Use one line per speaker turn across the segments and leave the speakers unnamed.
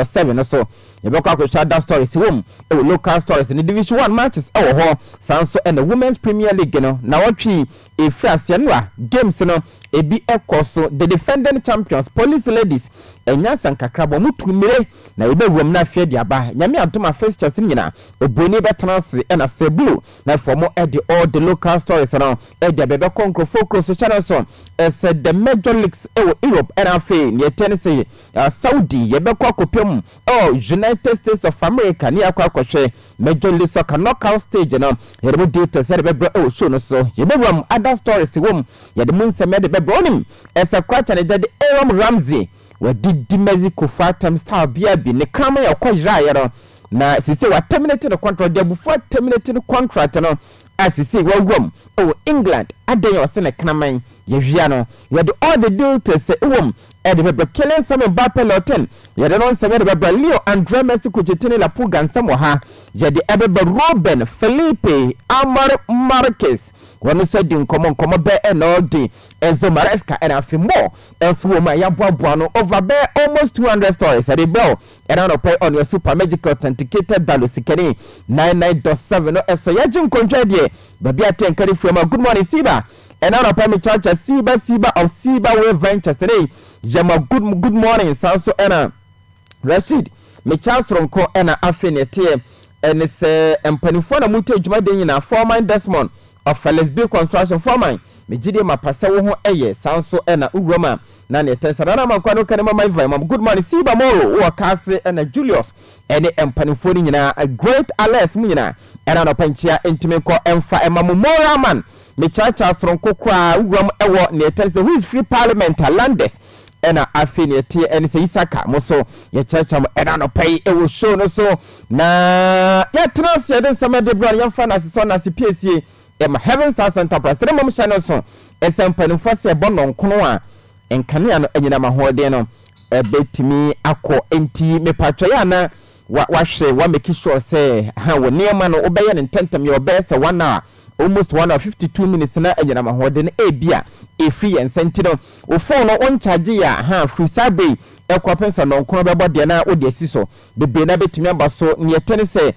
7 so you be kwa shada stories home local stories in the division 1 matches ho sanso and the women's premier league no na watwi efrase no games no ebi ekoso the defending champions police ladies enya sankakra mutumire na ebewum na afia diaba nyame adoma fixtures nyina oboni betanse na sebulu na formo the all the local stories no the bebe konkrofo so channel so said the major leagues Europe and afi near Tennessee Saudi yebekwa kopem United States of America ni akwa kwhwe major league soccer knockout stage no yedemo details bebe show no so yebewum other stories wom yedemo nseme de bebe onim esa kwacha ne de Aaron Ramsey wadidi Mexico fatam star biabi ne krama ya kwa jira na sisi wa terminate the contract de before terminate the contract no asisi wawom England adan ya wase ne kraman yehia no yede all the details say wom e de bebe killing some Mbappe Loten yede non se de bebe Leo Andre Messi ko jetene la puga nsam ha yede ebebe Robin Felipe Amar Marquez wonu so di nkomo be enodi Enzo Maresca and afimo else woman ya boaboa no over be almost 200 stories at the bell and on pay on your super magical authenticated dalu sikeni 99.7 no so yajin kontra die baby aten kari from good morning Siba and on pay me church Siba of Siba we ventures today jama good morning sanso ena Rashid me chance ronko ena afenete and say empanifo na mutu adwuma den na former Desmond of Lesbian construction foreman mejide mapasa wo ho eye sanso ena uroma na ne tensara ma kwano kanema my vibe good morning Siba Moro wo kase ena Julius ene empanifo ni nyina a great Alex mu nyina ena no panchia entime ko emfa emamu moral man me chacha sronko kwa urom ewo ne tense who is free parliament Landes ena afinity ene se Isaka moso ye chacha mo ena no pay ewo show no so na ya trans ya den sama de bro ya fa na so na se PSA Heaven Stars Enterprise the mom channel so esempani fose bono nkono a enkane no anyina mahode no betimi akọ enti mepatwa ya na wahwe wa make sure say ha wo niema no obeye ne tentem ye obeye say 1 hour almost 1 hour 52 minutes na anyina mahode no ebia efi ensenti no o phone no on charge ya ha free sabe ekwapensa no nkono bebo de na odi asiso bebe na betimi aba so ne tene say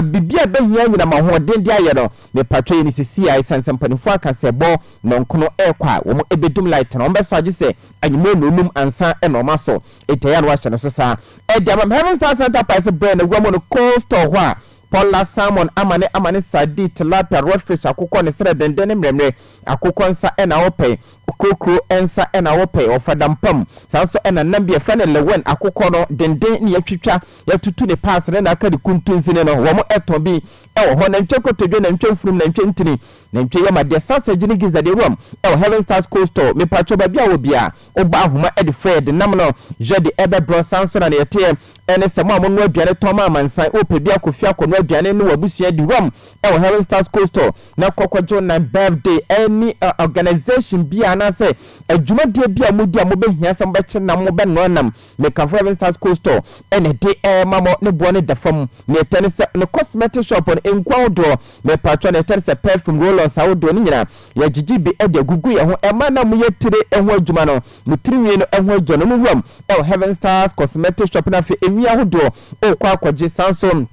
bibia behia nyina mahode de aye no me patwe ni sisi ai sansampanifo akasebo no nkono ekwa wo ebedum light no mbeso age say anyimo nonum ansa enoma so eteya no ahye no so sa ediam Heaven Stars Enterprise brand egwamo no coast ho a Paula Salmon amane sadi tilapia roadfish akukọ ne sere dendene mremre akukọ nsa ena ope krokro ensa ena ope ofadampam sanso ena nambia frene lewen akukọ no denden ne yatwitwa yatutu ne pass ne na aka de kuntunzine no wo mo eton bi ewo ho na ntwekotodwe na ntwemfurum na ntwentini na ntwe yamade sasa gini gizade rom ewo Heaven Stars Coastal me pacho ba bia obia oba ahoma edi Fred namno jedi ebe bro sanso na yete ene semo amonu aduane toma amansan ope bia kofia kono aduane no wabusua di rom ewo Heaven Stars Coastal na kokwajo na birthday any organization bia na say adwumadie bia mudi amobehia sam beche na mo be no nam me ka Heaven Stars Coastal ene de mamo ne bo ne dafam ne tene se ne cosmetic shop on enkwaodo me patro ne tene se perfume roll-ons awodo ni nyina ya gigibi e de gugu ye ho ema na mo yetire eho adwuma no mutiriwe no eho adwo no rom ewo Heaven Stars cosmetic shop na fe emi ahodo o kwa akwaje sansom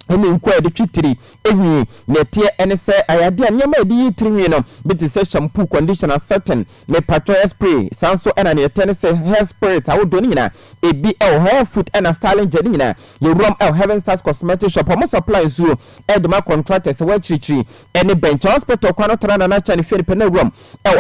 eni nkwa de twitiri enyi netie ene se ayade anyama edi yitiri no biti se shampoo conditioner certain me patro spray sanso ena ne tene se hair spray awodo ni nyina ebi hair food ena styling je ni nyina ye rom Heaven Stars cosmetic shop mo supply so edma contractors we chirichiri ene bench hospital kwa no trana na chani feri pe na rom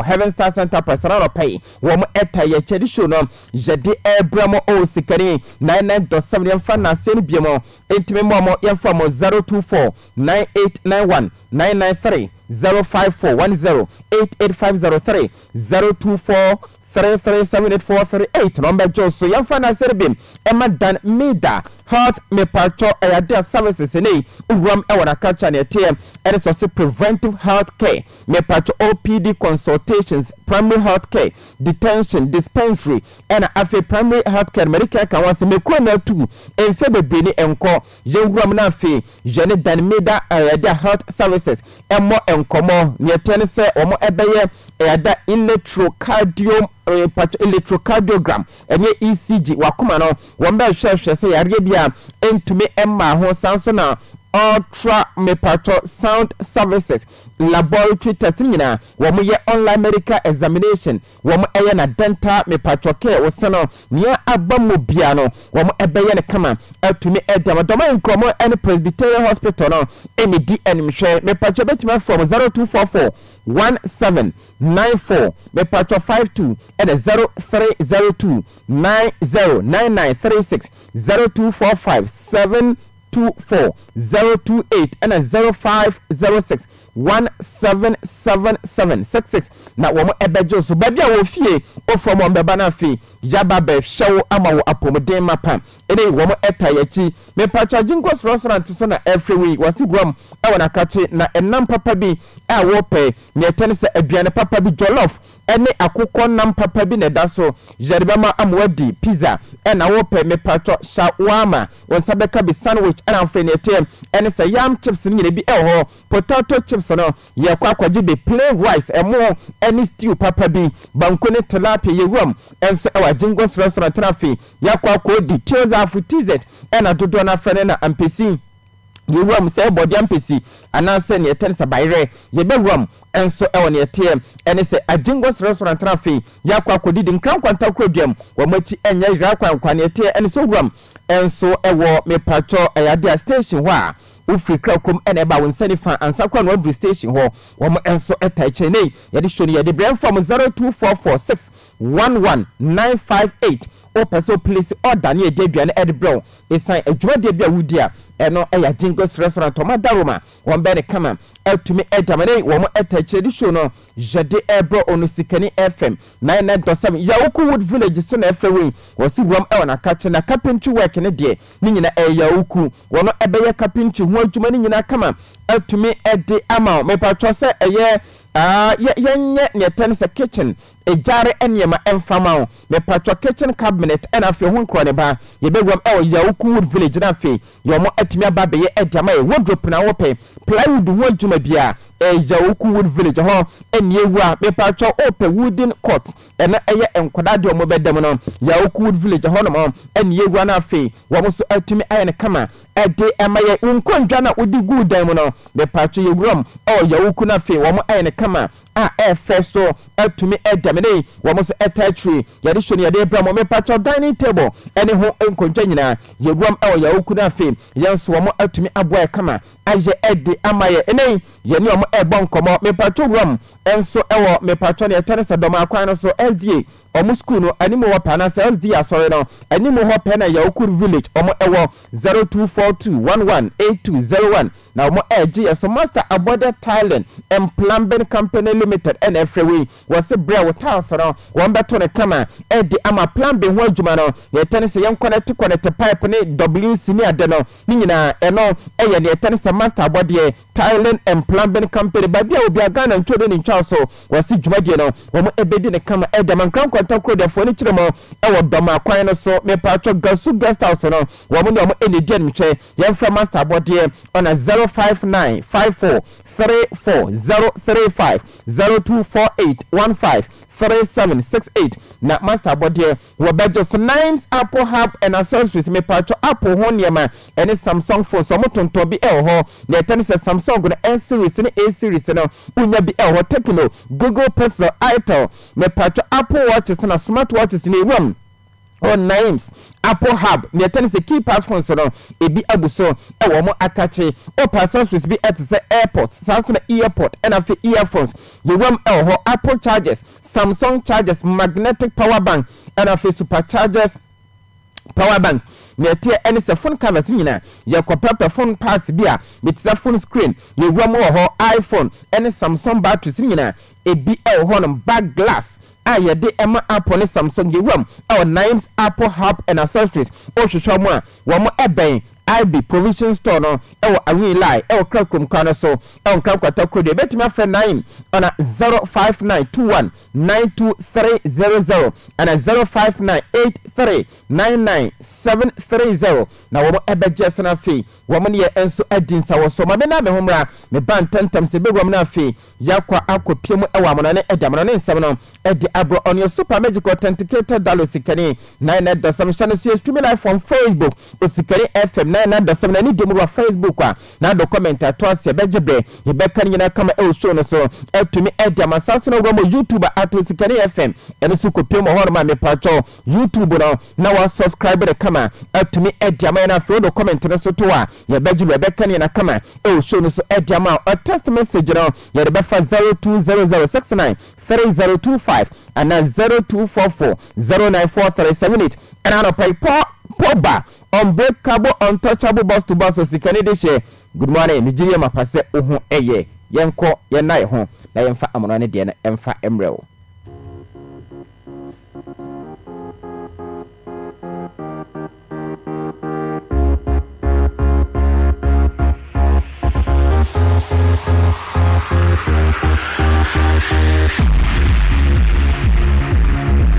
Heaven Stars Enterprise na pay wo mo eta ye chedi show no jede ebramo o sikari 99.7 yamfa na seni biemo entime mo yamfa 024 9891 993 05410 88503 024 337848 number Joso yamfa na serbim Emma Dan Mida health mepacho eyade services ni uwam ewona kacha na etm and so preventive health care mepacho OPD consultations primary health care detention dispensary and afi primary health care medical kan wase mekro na tu enfe bebre ni enko yewuram na afi jene danmeda eyade health services emmo enkomo ne etene se omo ebeye eyada electrocardiogram enye ECG wakoma no womba hwehwe se yare bia entumi emma ho sanso na ultra mepacho sound services laboratory testing nyina womo ye online medical examination womo eye na dental mepacho care wosano nia abamu bia no womo ebeye ne kama atumi edama doma nkromo and Presbyterian Hospital no eni di enimhwe mepacho betima from 0244 1794 mepacho 52 and 0302 909936 0245 724-028 and 0506 177766 na womo ebejo so babia wo fie ofom ombeba na fi yaba be hwewo ama wo apomden mapa ene womo etayachi me pacha jingos restaurant so na every week wasi grom e wona kachi na enam papa bi a wo pe ne tene se aduane papa bi jollof ene akukọ nam papa bi ne da so jeribama amwadi pizza ena wo pe me pacho shawarma wonsabeka bi sandwich ena mfenete ene se yam chips ni bi ho potato chips no ye kwakwaje be plain rice emo ene stew papa bi banko ne tilapia yewam enso ewa jingos restaurant trafi ya kwakwa di tioza fu tz ena dodo na fene na ampesi yewam se body ampesi anase ne tensa bayre ye bewam enso ewo ne etem ene se ajingos restaurant trafi ya kwakwa di nkran kwanta krodwam wamachi enya ira kwankwa ne etem ene so wam enso ewo mepacho eyade station wa ufri krakom ene ba wonsani fa ansakwa no every station ho wom enso etaiche nei yade shoni yade brand from 0244611958 o person place order ne deduane edbro esan adwumade bia wudia eno eya jingles restaurant omadaroma wombe ne kama etumi edamane wom etaiche di show no jade ebro onusikani fm 99.7 Yawuku village so na efrewe wasi wom e na kache na carpentry work ne de ni nyina Yawuku wono ebeye carpentry ho adwuma ni nyina kama etumi ede ama me patro se eye yenye ne tense kitchen ejare enyema emfama me patro kitchen cabinet ena fe ho nkro ne ba ye begwam Yawuku village na fe yomo etumi aba be ye edama e wardrobe na wope plywood ho adwuma bia Yawuku village ho eniewu a me patro open wooden court ena eye enkoda de omo bedam no Yawuku village ho no eniewu na fe wo so etumi aye ne kama ede emaye unkondwa na odi good dan mu no me patro yewuram Yawuku na fe wo aye ne kama first etumi edamene wo so etachri yade shoni yade ebram me patro dining table ene ho enkondwa nyina yewuram Yawuku na fe yenso wo etumi aboa kama aje ede amaye ene yeni omo ebon komo me patro ram enso ewo me patro ne etane sadoma akwan no so SDA omo school no animu ho pana SDA asore no animu ho pana Yawuku village omo ewo 0242118201 na omo eje so master abode Thailand and plumbing company limited and every was a bra with house no one beto ne kama ede ama plumbing ho adwuma no ye tane se yen connect pipe ne WC ni ade no ni nyina eno eye ne tane se master abode Thailand and plumbing company babia obi agana ntode ni ntwa so wasi dwumadie no omo ebedi ne kama ede man kran kwanta kro fo ni kiremo ewo doma kwan no so me patro gasu guest house no womo ne omo enedi anhwe yen fra master abode on a 059543435 0248153768 na master body wo bejo so names Apple hub and accessories me patro Apple ho niema ene Samsung phone so motonto bi ho na etane se Samsung no S series ne A series no unya bi ho Tecno Google Pixel Itel me patro Apple watches na smart watches ne wam on names Apple hub ne tane se key pass phone so no ebi abuso ewo mo akache o accessories bi etse airpods Samsung earpod and afi earphones yewam ho Apple chargers Samsung chargers magnetic power bank and afi superchargers power bank ne tie ene se phone covers nyina ye kopapa phone pass bia bitsa phone screen yewam ho iPhone ene Samsung batteries nyina ebi ho no back glass a yɛde ɛma Apple ne Samsung yɛwam ɛwɔ Nimes Apple Hub and Accessories ohwehwɛ mu a wɔn ɛbɛn IB Provision Store no ewo awi lie ewo krakom ka no so ewo krakwata kode betimi afre 9 ona 05921923000 ana 0598399730 na wo ebeje so na fi wo mo ne enso adinsa wo so ma me na me homra me ban tantam se begwam na fi yakwa akopiem ewo amona ne edamona ne nsem no edi abro on your super magic authenticated dollars sikani 9.7 channel stream live from Facebook osikani FM na da sem na ni demu wa Facebook a na do comment atwas ye bejebre ye beka nyina kama e show no so etumi edia masaso no go YouTube atosikani FM ene su kopie mo horo ma me pacho YouTube no na wa subscribe de kama etumi edia ma na fro do comment no so to a ye bejebre beka nyina kama e show no so edia ma a text message no ye de befa 0200693025 and 0244094378 and I pay Pogba unbreakable untouchable boss to boss osikani de she good morning Nigeria mapase ohu eye yenko yenai ho na yemfa amona ne de na emfa emrew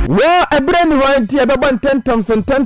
Wa ebreni wanti ebeba ten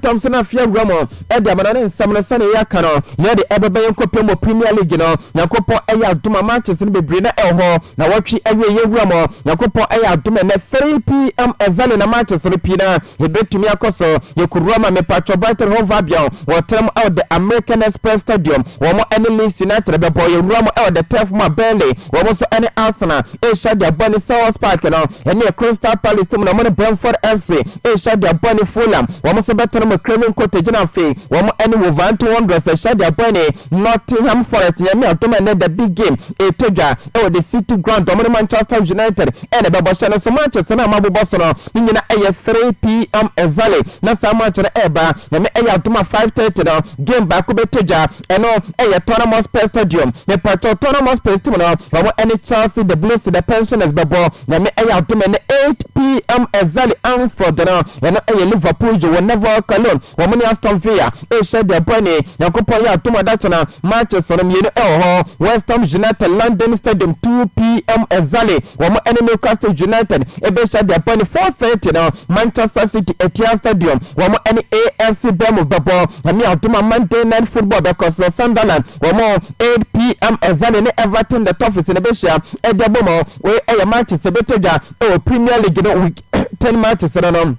Thompson afia gwamo e de amana ne nsam no sane yaka no ye de ebeba yenkopem mo Premier League no yakopon eya aduma matches ne bebre na eho na watwi ewe ye gwamo yakopon eya aduma na 3 pm ezale na matches no pina hebetumi akoso yekuruma me patro Brighton Hove Albion wotem out the American Express Stadium wo mo any Leeds United bebo ye ruma out the turf ma Burnley wo mo so any Arsenal e shadia Bunny South Park no ene Crystal Palace team na mo Brentford FC e shadia Bunny Fulham wo mo so better mo Craven Cottage na fe wo mo any Wolverhampton Wanderers e shadia Bunny Nottingham Forest yemi atoma na the big game e toja e the City Ground wo mo Manchester United e na bebo shano so Manchester na mabobo so no nyina e 3 pm ezale na sa match na eba na me e atoma 5:30 no game back ko betoja e no e Tottenham Hotspur Stadium me pato Tottenham Hotspur team no wo mo any Chelsea the Blues the Pensioners bebo na me e atoma na 8 pm ezale Anfield no e no e Liverpool jo never Cologne wo mo ni Aston Villa e shadia Bunny yakopo ya atoma da chana Manchester no mienu e ho West Ham United London Stadium 2 pm ezale wo mo any Newcastle United e be shadia Bunny 4:30 no Manchester City Etihad Stadium wo mo any AFC Bournemouth bebo na me atoma Monday Night Football because Sunderland wo mo 8 pm ezale ne Everton the Toffees ne be shia e de bomo we e matches e betoja e Premier League no week 10 matches no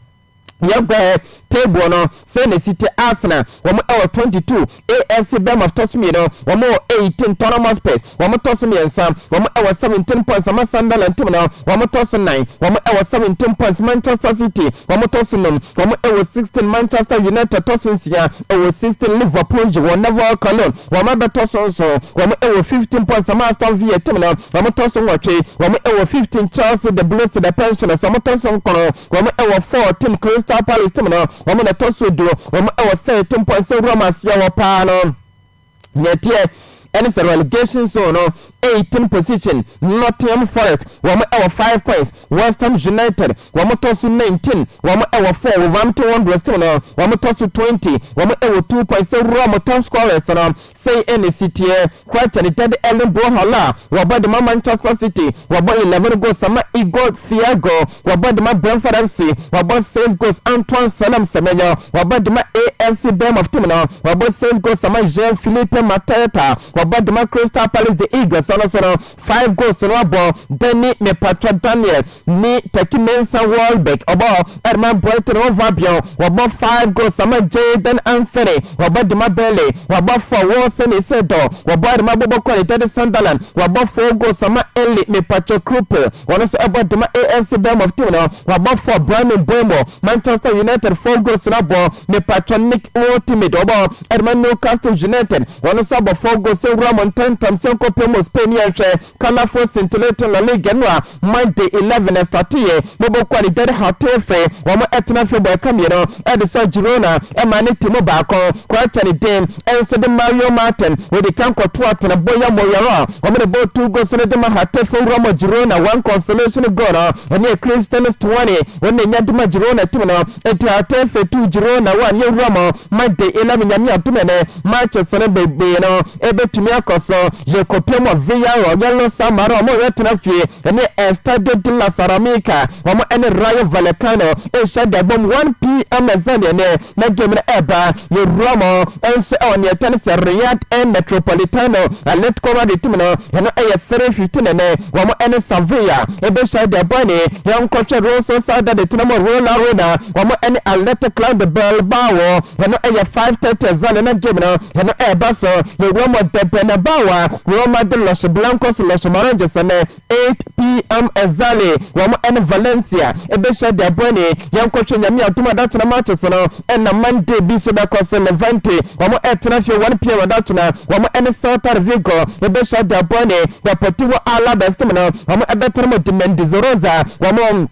yagbe table no say na City Arsenal wo mo 22 AFC Bournemouth tosumi no wo mo 18 Tottenham Hotspur wo mo tosumi ensam wo mo 17 points ama Sunderland team no wo mo tosu 9 wo mo 17 points Manchester City wo mo tosu no wo mo 16 Manchester United tosu sia 16 Liverpool wo never Cologne wo mo betosu so wo mo 15 points ama Aston Villa team no wo mo tosu nwotwe wo mo 15 Chelsea the Blues the Pensioners wo mo tosu nkono wo mo 14 Crystal Palace team no wo mo na tosu do wo mo 13 points Roma sia wo pa no netie any relegation zone no 18 position Nottingham Forest wo mo 5 points West Ham United wo mo tosu 19 wo mo 4 Wolverhampton Wanderers team no wo mo tosu 20 wo mo 2 points Roma top scorers no say any city quite the third Ellen Brohala wo bod Manchester City wo bod 11 goals sama Igor Thiago wo bod Brentford FC wo bod 6 goals Antoine Salam Semenyo wo bod AFC Bournemouth team no wo bod 6 goals sama Jean-Philippe Mateta wo bod Crystal Palace the Eagles so 5 goals no abo Danny me Patrick Daniel ni Tekimensa Welbeck obo Edman Brighton Hove Albion wo bod 5 goals sama Jayden Anthony wo bod Mabele wo bod 4 Wilson Isedo wo bod Mabobo Quality Sunderland wo bod 4 goals sama Eli me Patrick Cooper wo so about AFC Bournemouth team no wo bod 4 Brandon Bomo Manchester United 4 goals no abo me Patrick Nick Ultimate obo Edman Newcastle United wo so about 4 goals Ramon 10 times Kopemo Penny colorful scintillating La Liga no Monday 11 start here Bobo quality hotefe womo etna fe boy camino Edison Girona emani timo baako kwachani dem enso de Mario Martin with the canco twat na boya moyara womo de bo 2 goals na de hotefe Roma Girona 1 consolation goal and here Christians 20 when they nyadima Girona timo eti hotefe 2 Girona 1 ye Roma Monday 11 nyamia tumene Manchester bebe no ebetumi akoso je kopia mo via yellow samara mo yetna fie ene Estadio de la Ceramica womo ene Rayo Vallecano shade bom 1 p.m. Zania ne na game na eba ye Roma enso on ye tennis Riyadh and Metropolitano Atletico Madrid timno eno eye 3:15 ne womo ene Sevilla ebe shade boni yon coach Rosso Sada de Tinamo Rola Roda womo ene Athletic Club de Bilbao eno eye 5:30 Zania na game no eno eba so ye Roma de Benabawa Roma de Los Blancos Los Naranjas ne 8 p.m. Zali womo ene Valencia ebe shade boni yon coach nyami atuma dat na matches no na Monday bi so da koso Levante womo etna fi 1 p.m. dat na womo ene Celta Vigo ebe shade boni Deportivo Alaves no womo ebe termo de Mendizorosa womo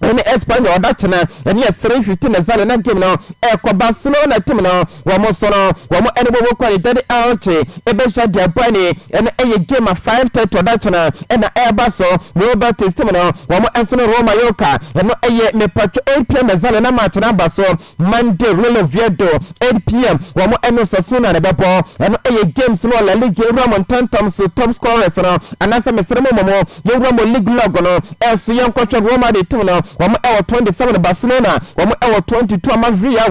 ene Espanya odachana ene 3:15 zale na game no kwa Barcelona team no womo sono womo ene bobo quality de ouche ebe shade boni ene game 5:30 odachana ene Baso Robert team no womo enso Roma Yoka ene me patro 8 p.m. zale na match na Baso Monday Real Oviedo 8 p.m. womo ene Sasuna na bebo ene games no La Liga Roma tantoms top scorers no anasa mesremo momo ye Roma League log no enso yan coach Roma de team no womo 27 Barcelona womo 22 Amavia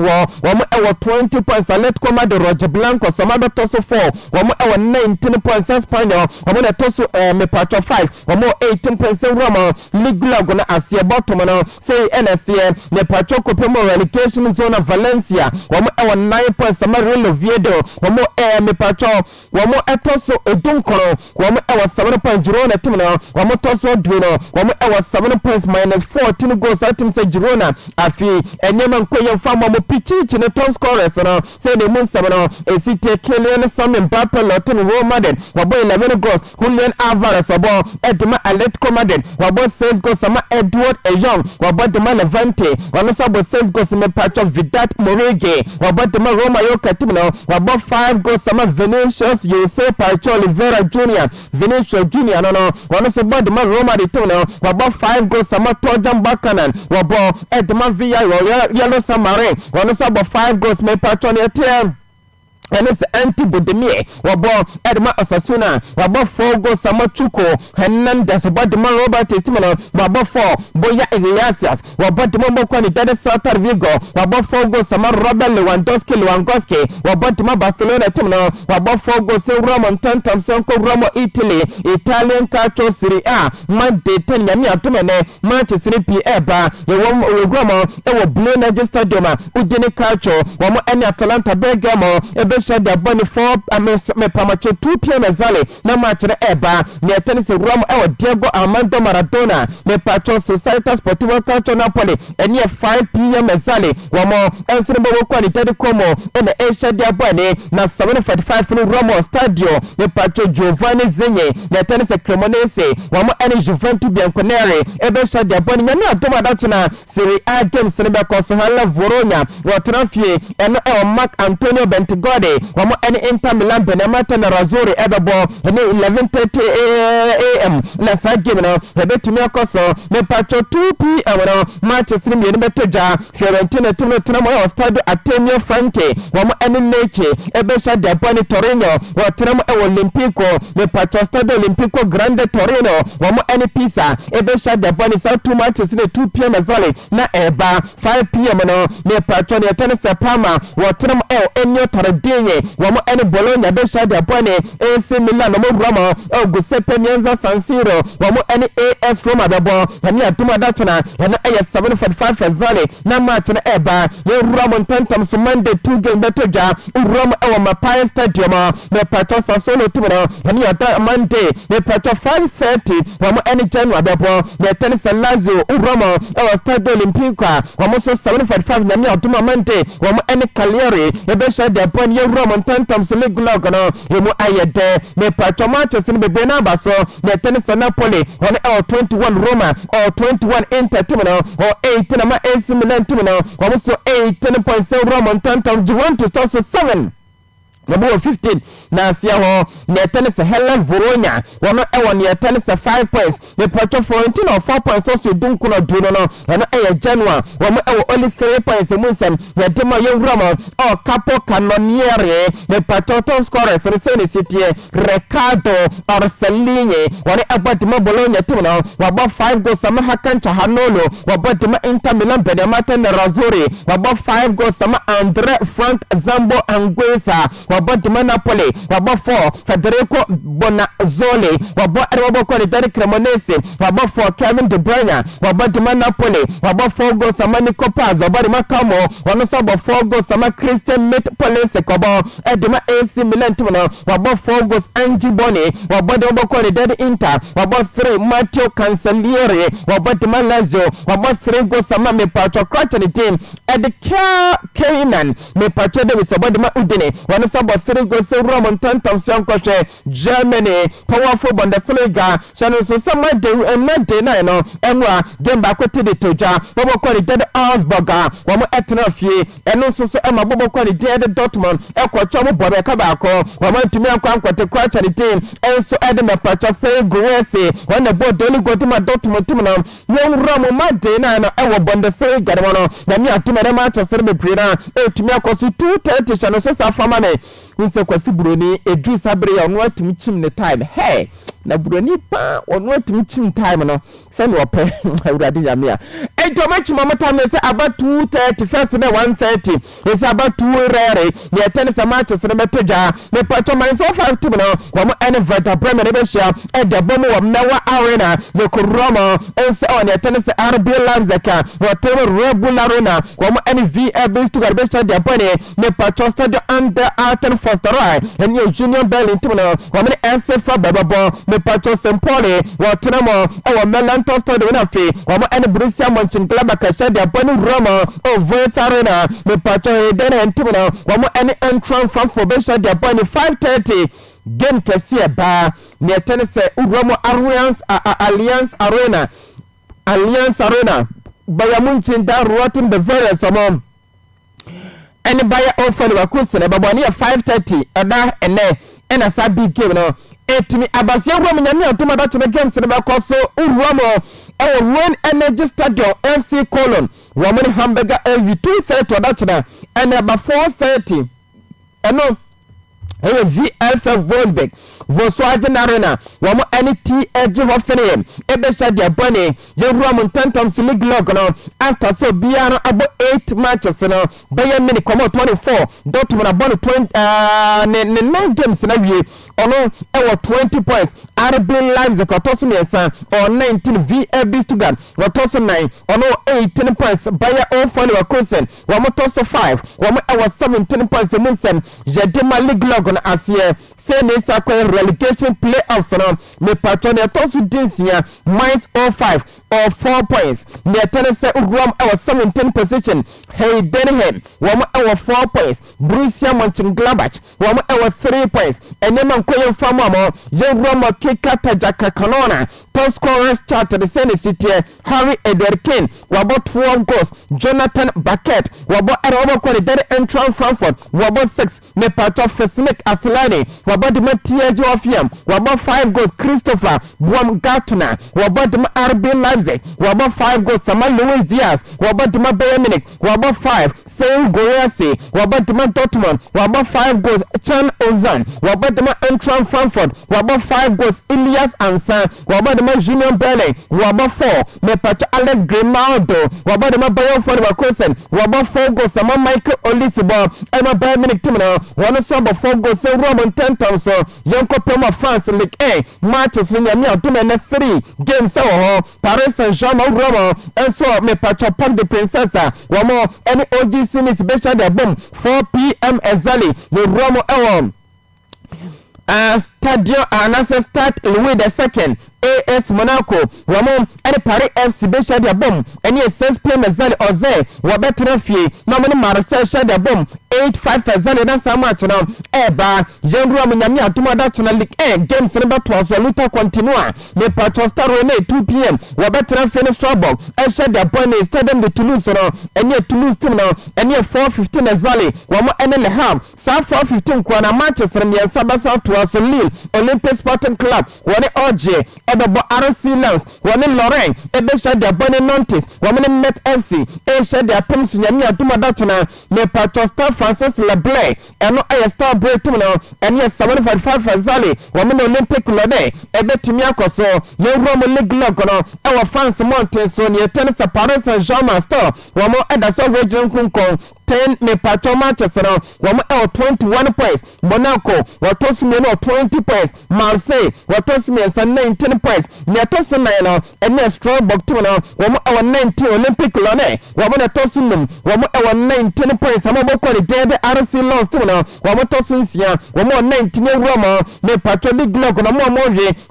womo 20 points Atletico Madrid Roger Blanco Samado toso 4 womo 19 points Espanyol womo na toso me patro 5 womo 18 points Roma League log na asia bottom no say NSC me patro kopemo relegation zone Valencia womo 9 points Real Oviedo womo me patro womo toso edunkoro womo 7 points Girona team no womo toso duno womo 7 points minus 14 goals atim se Girona afi enyema nkoye fama mo pichichi ne top scorers no say the mun no esite Kylian Mbappe Latin Real Madrid wabo 11 goals Julian Alvarez wabo Edma Atletico Madrid wabo 6 goals sama Edward Ejon wabo Dema Levante wano sabo 6 goals me patch of Vidat Morege wabo Dema Roma Yoka team no wabo 5 goals sama Vinicius Jose Pacho Oliveira Jr. Vinicius Jr. no wano sabo Dema Roma de team no wabo 5 goals sama Tojan Bakanan wabo Edma Villa Yellow Samare wano sabo 5 goals me patch on your team and it's anti-Bodemir wabo Edma Osasuna wabo 4 goals sama Chuko Hernandez wabo Dema Robert Estimano wabo 4 Boya Iglesias wabo Dema Mokwani Dede Celta Vigo wabo 4 goals sama Robert Lewandowski wabo Dema Barcelona Timno wabo 4 goals Roman Tantamson Romo Italy Italian Calcio Serie A Monday 10 yami atumene Manchester P eba yewomo ewo Blue Nugget Stadium Udine Calcio wamo eni Atalanta Bergamo shade boni 4 me pamacho 2 p.m. zale na match na eba ne tennis Roma Diego Armando Maradona me patro Società Sportiva Calcio Napoli eni 5 p.m. zale wamo ensrimbo quality de como ene shade boni na 7:45 no Roma Stadio me patro Giovanni Zenye ne tennis Cremonese wamo eni Juventus Bianconeri shade boni nyame atoma dachina Serie A games ne be kosohala Verona watrafie eno Mark Antonio Bentegode wamo any Inter Milan Benamata na Razori ebebo ene 11:30 a.m. na sa game no ebetumi akoso me patcho 2 p.m. no Manchester United betoja Fiorentina tuno tunamo Stadio Ateneo Franche wamo any Lecce ebesha de Boni Torino watramo Olimpico me patcho Stadio Olimpico Grande Torino wamo any Pisa ebesha de Boni sa 2 matches in 2 p.m. zale na eba 5 p.m. no me patcho ne tennis Parma watramo Enyo Taradinye wamo ene Bologna be shade bone AC Milan mo Roma Giuseppe Meazza San Siro wamo ene AS Roma bebo yani atuma dachana yani 7:45 zale na match na eba ye Roma tantam so Monday 2 game betoja Roma Mapaya Stadium me patro Sassuolo tumino yani ata Monday me patro 5:30 wamo ene Genoa bebo me tennis Lazio Roma Stadio Olimpico wamo so 7:45 yani atuma Monday wamo ene Cagliari be shade bone ye Roman tantam league log no emu ayede me pacho matches ni bebe na baso me tennis Napoli on our 21 Roma or 21 Inter Timino or 18 ma AC Milan Timino almost 18.7 Roman tantam Juventus also 7 number 15 na sia ho ne tennis Helen Voronya wono e won ne tennis 5 points me pacho 14 or 4 points also dunku no du no no e January wono e only 3 points munsem ye dema ye Roma o capo canoniere me pacho top scorers ne city Ricardo Orsolini wono e badima Bologna timo wabo 5 goals sama hakancha Hanolo wabadima Inter Milan Benematen Razori wabo 5 goals sama Andre Frank Zambo Anguissa wabadima Napoli wabo 4 Federico Bonazzoli wabo kwa Derek Cremonese wabo 4 Kevin De Bruyne wabadima Napoli wabo 4 goals sama Nico Paz wabadima Camo wanoso wabo 4 goals sama Christian Metpolise kobo edima AC Milan timo wabo 4 goals Angie Boni wabadima kwa Derek Inter wabo 3 Matteo Cancelliere wabadima Lazio wabo 3 goals sama me patro Croatian team Edika Kainan me patro de wabadima Udine wanoso wabo 3 goals Roman tantam siankoshe Germany powerful Bundesliga channel so sama de na no enwa game back to the toja bobo kwa de Augsburg wamo etna fie eno so ema bobo kwa de Dortmund ekwocho mo bobe ka ba ko wamo ntumi akwa ankwate kwa charity enso ede me pacha say Goese wana bodo ni goduma Dortmund tim na yon ramo made na no ewo Bundesliga de no na mi atuma de ma chasere be prina etumi akoso 230 channel so sa fama ne nse kwasi buroni Idris Abre ya no atumi chim ne time hey na buroni pa ono atumi chim time no se no pe awurade nyamia ento machi mama time se about 2:30 first na 1:30 is about 2 rare ne atene se match se metoja ne pato man so 5 team no wo any Vita Premier be share e de bomo wo mewa arena de Kuroma enso on atene se RB Leipzig wo tero Rebel Arena wo any VB to be share de bone ne pato stadium under Arten Fosterai and your Junior Berlin team no wo me SF bababo ne pato Sempoli wo tenamo e wo Melanto stadium na fi wo any Borussia Mönchengladbach ka share de bone Roma o Vita Arena ne pato den team no wo any entrance from for be share de bone 5:30 game kesi ba ne tennis Roma Alliance Arena Bayern Munich da Rotten Bavaria samom any buyer offer wa kusene babani 5:30 ada ena sa big game no etimi abase Roma nyame atoma da chene games ne ba koso Roma Win Energy Stadium FC Cologne Women Hamburger LV 2:30 da chene ena ba 4:30 eno VFF Wolfsburg Volkswagen Arena wamo NTG Hoffenheim ebesha dia bone je Roman tantam league log no after so biano abo 8 matches no Bayern Munich come 24 Dortmund abo 20 ne 9 games na wie ono ewo 20 points RB Leipzig kotoso miensa or 19 VfB Stuttgart kotoso 9 ono 18 points Bayer 04 Leverkusen wamo toso 5 wamo ewo 17 points munsem jedema league log no asie say nesa kwa relegation playoffs no me patron e tosu dinsia -05 or 4 points ne tenese Rom our 17 position Heidenheim wamo our 4 points Borussia Mönchengladbach wamo our 3 points enema nkoye famu amo je Roma kikata jaka kanona top scorers chart the same city Harry Edward Kane wabo 12 goals Jonathan Baquet wabo erobo kwa the entrance Frankfurt wabo 6 ne patron Fesnik Aslani wabo de Mathieu Jofiam wabo 5 goals Christopher Baumgartner wabo de RB Leipzig wabo 5 goals Samuel Luis Diaz wabo de Bayern Munich wabo 5 Saint Goyase wabo de Dortmund wabo 5 goals Chan Ozan wabo de Eintracht Frankfurt wabo 5 goals Ilias Ansan wabo de Junior Berlin wabo 4 me patro Alex Grimaldo wabo de Bayern Leverkusen wabo 4 goals Samuel Michael Olisibo ema Bayern Munich team no one so 4 goals Roman tantam so Yanko Pema France League A matches in the atuma na 3 games so Paris Saint-Germain Roma and so me patro Parc des Princesses wamo any OGC ni special the boom 4 p.m. exactly the Roma Stadium anase Stade Louis II AS Monaco wamo ene Paris FC be shade abom ene 6 play mezali oze wo betra fie na mo Marseille shade abom 8-5 zali na sama chena eba jenru amnyami atuma da chena Ligue 1 games ne beto so luta continua me patro star rene 2 pm wo betra fie ne Strasbourg e shade abom ne Stadium de Toulouse no ene Toulouse team no ene 4-15 zali wamo ene Le Havre sa 4-15 kwa na Manchester miensa basa to so Lille Olympic Sporting Club wone OJ Ebo RC Lens wone Lorraine ebe shade abone Nantes wone Met FC e shade apem sunyami atuma da chena me patro star Francis Leblay eno aye star boy team no ene 7.5 zali wone Olympic Lode ebe tumi akoso ye Rome League log no e wa France Monte so ne tennis Paris Saint-Germain star wamo eda so region kunkon 10 me patro Manchester no wamo 21 points Monaco watosumi no 20 points Marseille watosumi 19 points ne tosu 9 no ene Strasbourg team no wamo 19 Olympic Lyon wamo ne tosu num wamo 19 points amabo ko de RC Lens team no wamo tosu nsia wamo 19 Roma me patro League log no mo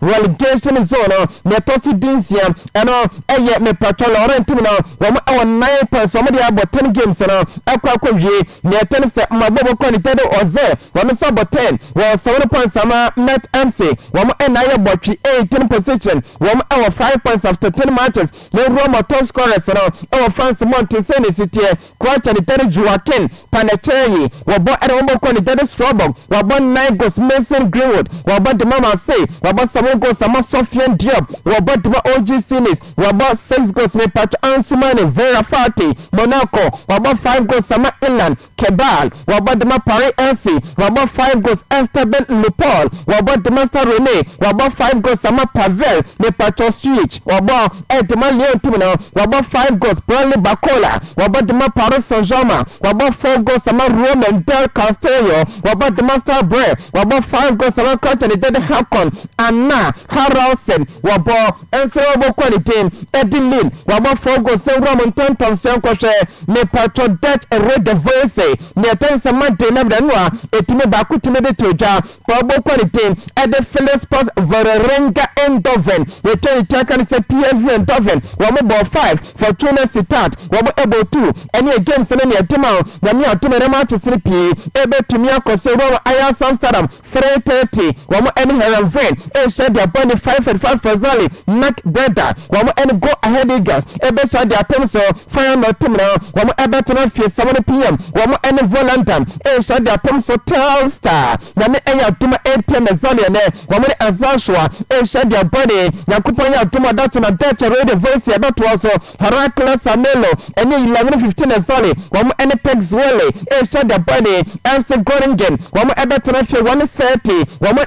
relegation zone no ne tosu dinsia eno eye me patro Laurent team no wamo 9 points wamo de abo 10 games no akwakowie ne ten se mababo ko de oze wamo sabo 10 wo 7 points ama Met MC wamo enaye botwi 18 position wamo 5 points after 10 matches le Roma top scorers no France Montesene City kwacha ni tere Joaquin Panecheyi wabo wabo ko ni tere Strasbourg wabo 9 goals Mason Greenwood wabo de Marseille wabo 7 goals ama Sofiane Diop wabo de OG Sinis wabo 6 goals me Pat Ansumane Vera Fati Monaco wabo 5 goals ama Ilan Kebal wabo de Paris FC wabo 5 goals Esteban Lupol wabo de Master Rene wabo 5 goals sama Pavel me Pato Switch wabo Edma Lyon Tumino wabo 5 goals Bradley Bacola wabo de Paris Saint-Germain wabo 4 goals sama Roman Del Castillo wabo de Master Bre wabo 5 goals sama Krachen de Hakon Anna Haraldsen wabo enso wabo quality Edilin wabo 4 goals Roman Thompson kwashe me Pato Dutch Red Voice ne ten sama de Labranwa etime ba kutume de toja wabo quality ede Philips Sports Verenga Eindhoven we tell you say PSV Eindhoven wabo ball 5 for Tunis start wabo able 2 any games na ne atuma na me atuma na match 3p ebe tumi akose wabo Ajax Amsterdam 3:30 wabo any Herenveen e shade upon 5.5 for Zali Mac Breda wabo any go ahead Eagles ebe shade apem so fire no team na wabo ebe tuna fie 7 pm wabo any Volendam e shade apem so Telstar na me enya atuma 8 pm Zali ne wabo Azashwa e shade upon yakupon ya atuma that na Dutch Radio Voice ebe to also Heracles Amelo any 11:15 Zali wabo any Pegs Wele e shade upon FC Groningen wabo ebe tuna fie 1:30 wabo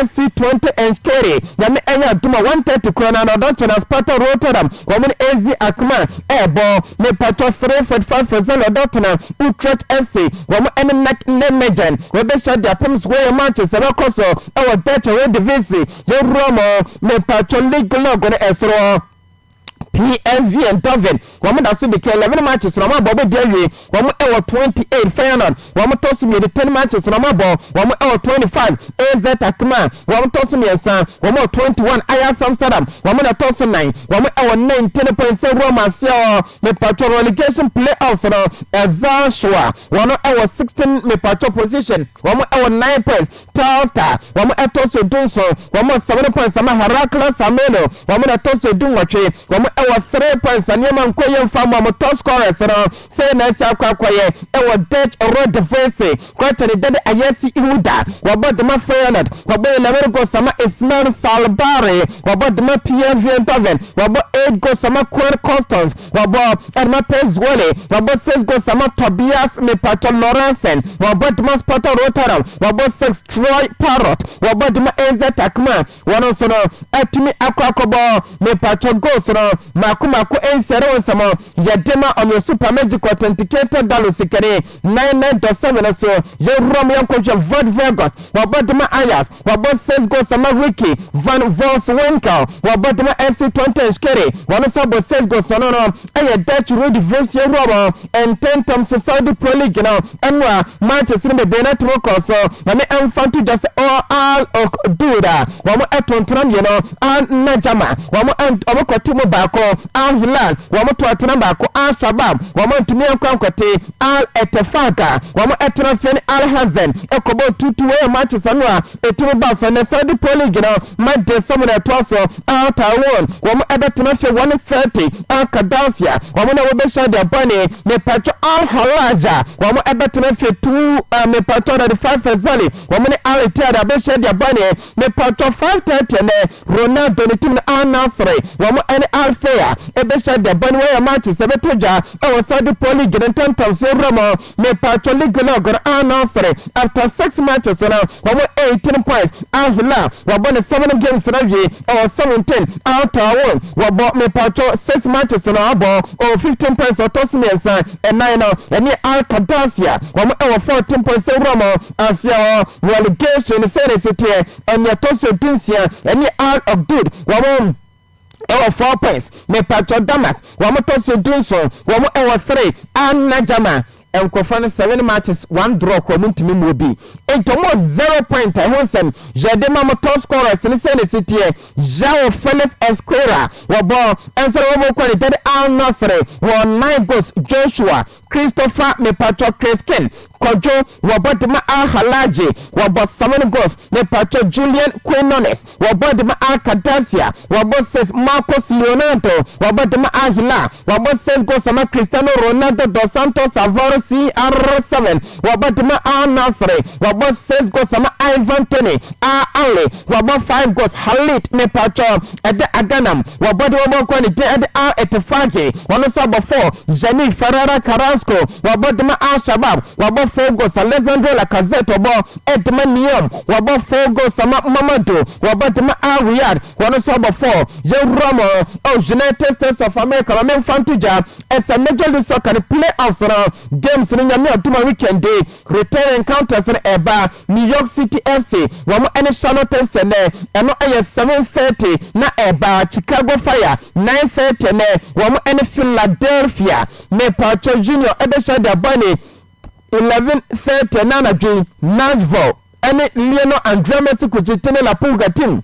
FC 20 and carry na me enya atuma 1:30 krona na Dutch na Sparta Rotterdam wabo AZ Akma ebo me patro 3.5 Zali Dotna Utrecht FC wabo any Nijmegen webe shade apem square matches abakoso ewo Dutch Radio Voice yo Roma me patro League log na esro PSV Eindhoven wamo da so de 11 matches no ma bobo dewe wamo 28 final wamo tosu me 10 matches no ma bo wamo 25 AZ Akma wamo tosu me san wamo 21 Ajax Amsterdam wamo da tosu 9 wamo 19 points Roma sia me patro relegation playoffs no Azashwa wamo 16 me patro position wamo 9 points Telstar wamo tosu dunso wamo 7 points sama Heracles Amelo wamo da tosu dunwache wamo 3 points anyama nkoye mfamo mo top scorers no say na sia kwakwaye ewo Dutch Road Voice kwacha ni dede Ayesi Ihuda wabod ma Feyenoord wabo 11 goals sama Ismail Salbari wabod ma PSV Eindhoven wabo 8 goals sama Quer Constance wabo Edma Pezwele wabo 6 goals sama Tobias Mepato Lorenzen wabod ma Sparta Rotterdam wabo 6 Troy Parrot wabod ma AZ Akma wano sono atumi akwakobo Mepato goals no makumako ensere sama yadema on your super magic authenticated dalo sikere 99.7 so je rom yankoje Vod Vegas wabodema Ajax wabo 6 goals sama Ricky Van Volswinkel wabodema FC 20 skere wano so bo 6 goals no Dutch Road Voice robo and 10 times Saudi Pro League now enwa Manchester be Benetton so na me emfantu to just all duda wamo etontonam ye no najama wamo omokotimu baako al hilal wamo toatenam baako al shabab wamo ntumi akwankwate al etefaka wamo etrafeni al hazen ekobo tutu we matches anwa etumu baso ne Saudi Pro League no made somewhere twaso al tawon wamo ebetenafe 130 al kadasia wamo na wobesha de bani ne patro al halaja wamo ebetenafe 2 me patro 5 zali wamo ne al tiada besha de bani ne patro 530 ne Ronaldo ne team al Nasr wamo ene al fair ebesha de bani we matches ebetoja e Saudi Pro League ne tantam se romo me patro league no go al Nasr after 6 matches now wamo 18 points al hilal wabo ne 7 games na ye or 17 out of 1 wabo me patro 6 matches na abo or 15 points or tosmiensa and 9 and al kadasia wamo 14 points romo asia relegation series city and ya toso dunsia and al of good wamo 4 points me patro damak wamo toso dunso wamo 3 an najama and Kofan 7 matches 1 draw community mobi it almost 0 point I want some Jadema top scorers in the city Jao Felix Esquera wabo and so wabo quality Al Nasr won 9 goals Joshua Christopher Mepacho Cresken Kojo wabodima Al Halaji wabo 7 goals Mepacho Julian Quinones wabodima Al Kadasia wabo 6 Marcos Leonardo wabodima Al Hilal wabo 6 goals sama Cristiano Ronaldo dos Santos Alvaro CR7 wabodima Al Nasr wabo 6 goals sama Ivan Tony Ali wabo 5 goals Halit Mepacho ede Aganam wabodima quality ede Al Etefaki wanoso abo 4 Jani Ferrara Carrasco wabodima Al Shabab wabo 4 goals Alessandro Lacazette wabo Edma Niom wabo 4 goals sama Mamadou wabodima Al Riyad wanoso abo 4 Jeromo United States of America wamen fantuja as a Major League Soccer playoffs games ni nyame otuma weekend day return encounters na eba New York City FC wamo ene Charlotte FC ne eno aye 7:30 na eba Chicago Fire 9:30 ne wamo ene Philadelphia me Pacho Junior ebe shada bani 11:30 na na dwi Nashville ene Lionel Andrea Messi kujitene la Pulga team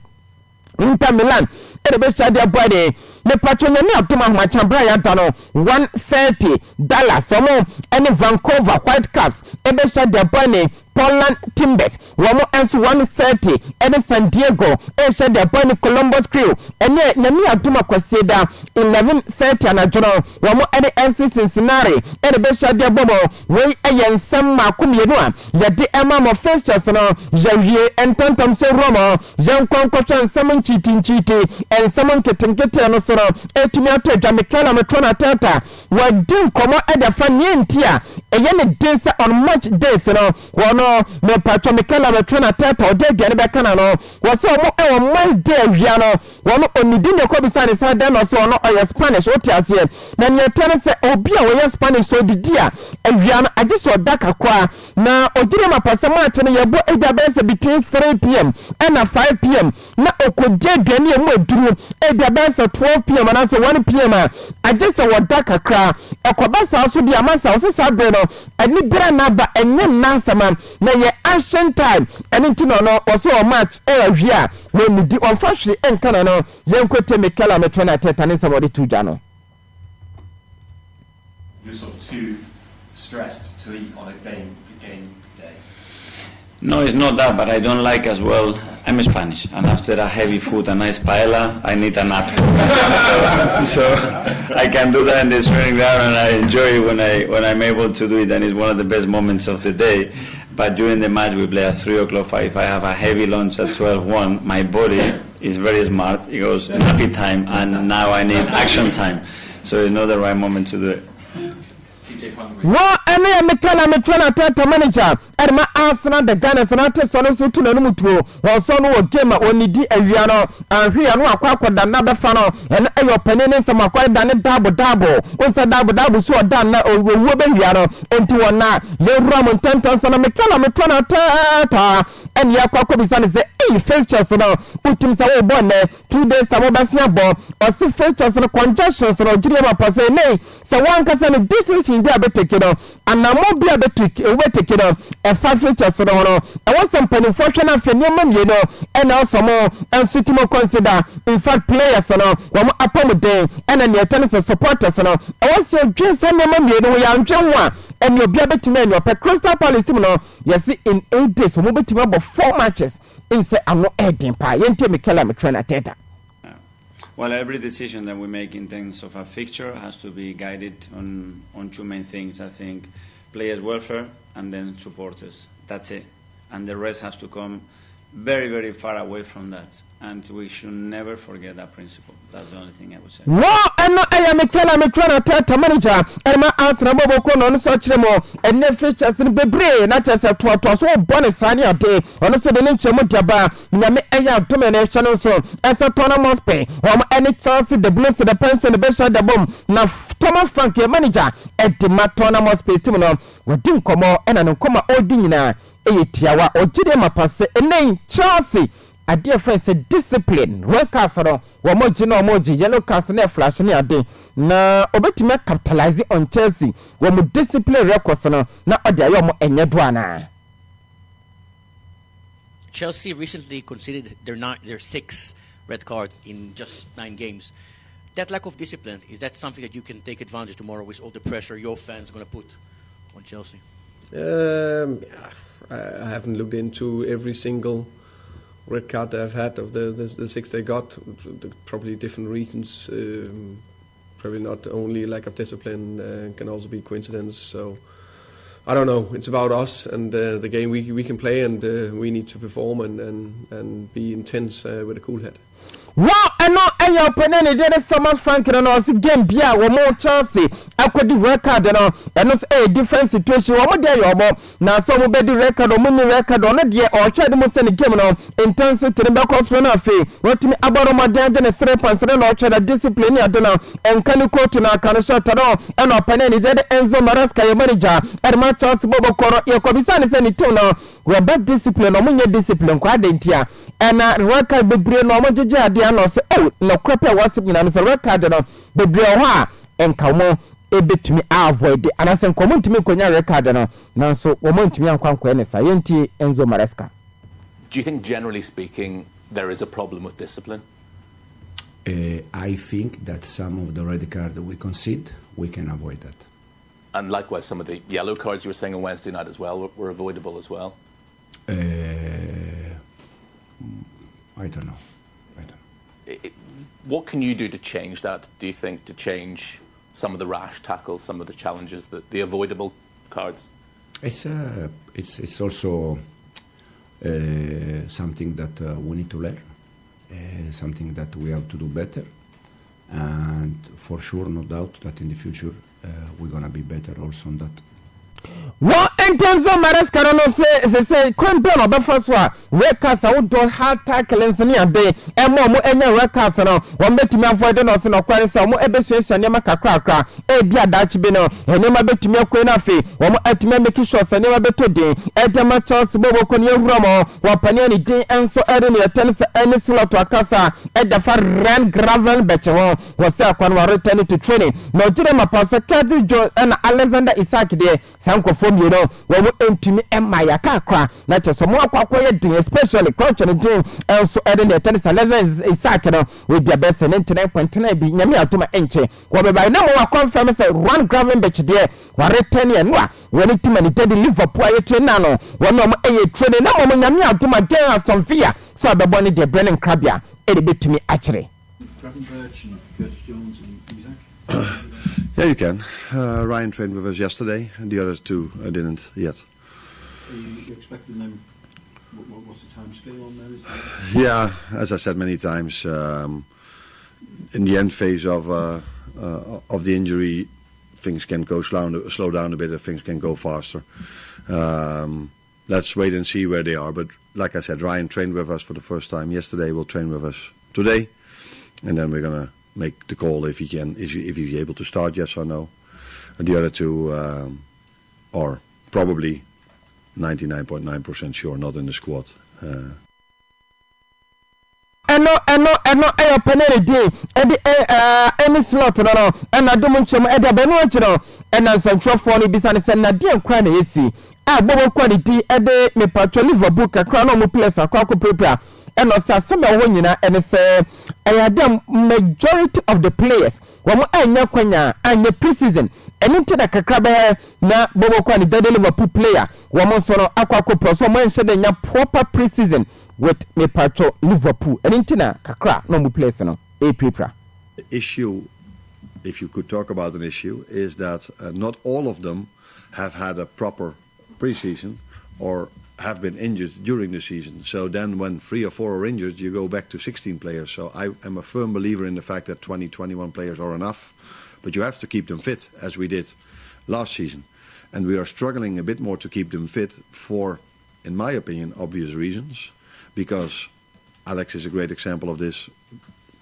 Inter Milan ebe shada bani me Pacho nyame atuma hmachambra ya dano 130 Dallas omo ene Vancouver Whitecaps ebe shada bani Portland Timbers wamo ensu 130 ene San Diego esha de bani Columbus Crew ene nyame atuma kwaseda 11:30 anajono wamo ene FC Cincinnati ene be sha de bomo we ayensam makomienu a yade ema mo fixtures no jawie entantam se romo jankwankwa nsam nchitinchiti ensam nketenkete no soro etumi atadwa Mikel Arteta tata wadin komo edafa nientia eyene densa on match days no wono me patro Mikel Arteta tata odeduane be kana no wose omo ewo match day wia no wono onidin de kobisa ne sa no so no oye Spanish otiasie na nyetene se obi a wo Spanish so didia ewia no agiso daka kwa na odire mapasa match no yebo ebiabese between 3 p.m. and 5 p.m. na okodeduane emu eduru ebiabese 12 p.m. and 1 p.m. agiso wodaka kra ekobasa so bia masa osesa bre no ani bra na ba enye nansama na ye ancient time eni ntino no oso o match ewia we midi on fashwe enkana no yenkwete Mikel Arteta ne sabodi tuja no.
You're sort of too stressed to eat on a game day.
No, it's not that, but I don't like as well. I'm Spanish, and after a heavy food, a nice paella, I need a nap. So I can do that in the training ground, and I enjoy it when I'm able to do it, and it's one of the best moments of the day. But during the match, we play at 3 o'clock. If I have a heavy lunch at 12:1, my body is very smart. It goes happy time, and now I need action time. So it's not the right moment to do it.
Wa ene Mikel Arteta manager erma Arsenal the Ghana sanate so no so tu na no mutuo wo so no wo game onidi awia no anhwe ya no akwakoda na be fa no ene ayo panene nsam akwada ne dabo onsa dabo so odan na owo be wia no enti wona ye ram ntantan sana Mikel Arteta ene ya kwakobisa ne se features no utim sa wo born 2 days ta mo basia bo o si features no conjunctions no jiri ma pase nei sa wan kasa no decision bi abeteke no anamo bi abeteke no e fa features no no e was some penifo na fe niam mie no e na so mo enso timo consider in fact players no wo apomden e na ne tennis supporters no e was your dream sa niam mie no ya ntwe ho a and your be betime and your Crystal Palace team no yes in 8 days mo betime about 4 matches in say I'm not heading pa yente Mikel me trainer Teta.
Well, every decision that we make in terms of a fixture has to be guided on two main things. I think players' welfare and then supporters. That's it, and the rest has to come very, very far away from that. And we should never forget that principle. That's the only thing I would say.
Wow, and no, I am Mikel me trainer Teta manager. And my answer bobo kono no such remo and ne features in bebre not just a to so bonus sunny a day. On so the link to Mutiaba, Yame Aya domination so as a tournament pay. Any chance the blues the pension the best the bomb. Now Thomas Frankie manager at the tournament space team no we didn't come out and an come odina tiawa ojide mapase enen Chelsea a dear friend said discipline workers no wo moji yellow card na flash ni ade na obetime capitalize on Chelsea wo mo discipline records no na ode ayo mo enye do ana.
Chelsea recently conceded their 6th red card in just 9 games. That lack of discipline, is that something that you can take advantage tomorrow with all the pressure your fans are going to put on Chelsea?
I haven't looked into every single red card that I've had of the 6 they got. Probably different reasons. Probably not only lack of discipline, can also be coincidence. So I don't know. It's about us and the game we can play, and we need to perform and be intense with a cool head.
Wow, and no, and your penny did Thomas Franklin and also game bia or more Chelsea. I could do record and it's a different situation. One day or more now, some be the record or mini record on it, or try the most in the game now. Intensity to the back of runner fee. What to me about my dad and 3 points and or try the discipline I don't know. And can you quote to now can shut at all? And our penny did Enzo Maresca, your manager, and my Chelsea Bobo Coro, your commission is any two now. We're bad discipline or mini discipline, quite here. And record be brain or much no say oh no crap was in an record no be bra and come ebetumi avoid and as come to me konya record no na so wo montumi ankwankwa ne sayenti Enzo Maresca.
Do you think generally speaking there is a problem with discipline?
I think that some of the red cards we concede we can avoid that,
and likewise some of the yellow cards you were saying on Wednesday night as well were avoidable as well.
I don't know.
What can you do to change that, do you think, to change some of the rash tackles, some of the challenges, the avoidable cards?
It's also something that we need to learn, something that we have to do better, and for sure, no doubt that in the future we're going to be better also on that.
What in terms of Maresca no say kwempe no be first one records out do hard tackles ni ade e mo enya records no won betimi avoid no so no kware say mo ebesuasia ne makakrakra e bia dachi bi no ene ma betimi akwe na fe won atimi make sure say ne ma beto den e dem Chelsea bobo ko ne ewura mo wa pane ni den enso ere ne tennis any slot akasa e da fa ran gravel beche ho was say akwan wa return to training no jire ma pass Kazi John and Alexander Isak de sanko form you know when we entumi emaya kakra na cheso mo akwakoye din especially coach and din also ere ne tennis Alexander Isak no we be best 99.9 bi nyame atoma enche ko be by na mo wa confirm say run gravel beche de wa return ye no when it man did Liverpool aye train na no won no aye train na mo nyame atoma gen Aston Villa so be boni de Brennan Krabia e de betumi achire.
Yeah, you can. Ryan trained with us yesterday, and the others two didn't yet.
Are you expecting them? What's the time scale on those?
Yeah, as I said many times, in the end phase of the injury, things can go slow down a bit, and things can go faster. Let's wait and see where they are. But like I said, Ryan trained with us for the first time yesterday. Will train with us today, and then we're gonna make the call if he's able to start, yes or no. And the other two are probably 99.9% sure not in the squad.
eno ayo panel day any slot no and adom nchom eda benu achiro and central for no bisa ne se na de nkwa na yesi bobo quality ede me patro Liverpool kakra no mo players akwa prepare and no sa se me ho nyina ene se ayadam majority of the players wamo anya kwanya anya preseason eni te da kakra be na bobo quality de Liverpool player wamo so no akwa pro so mo enche de nya proper preseason with me patro Liverpool eni te na kakra no mo players no prepare.
The issue, if you could talk about an issue, is that not all of them have had a proper preseason or have been injured during the season. So then when 3 or 4 are injured, you go back to 16 players. So I am a firm believer in the fact that 20, 21 players are enough, but you have to keep them fit, as we did last season. And we are struggling a bit more to keep them fit for, in my opinion, obvious reasons, because Alex is a great example of this.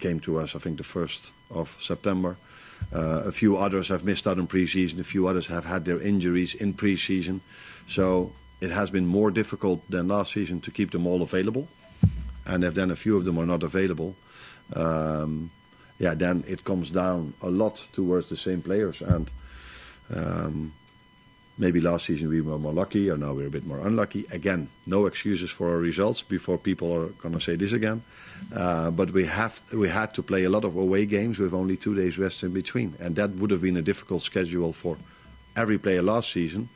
Came to us, I think, the 1st of September. A few others have missed out in pre-season. A few others have had their injuries in pre-season. So it has been more difficult than last season to keep them all available. And if then a few of them are not available, then it comes down a lot towards the same players. And maybe last season we were more lucky, or now we're a bit more unlucky. Again, no excuses for our results before people are going to say this again. But we had to play a lot of away games with only 2 days rest in between, and that would have been a difficult schedule for every player last season.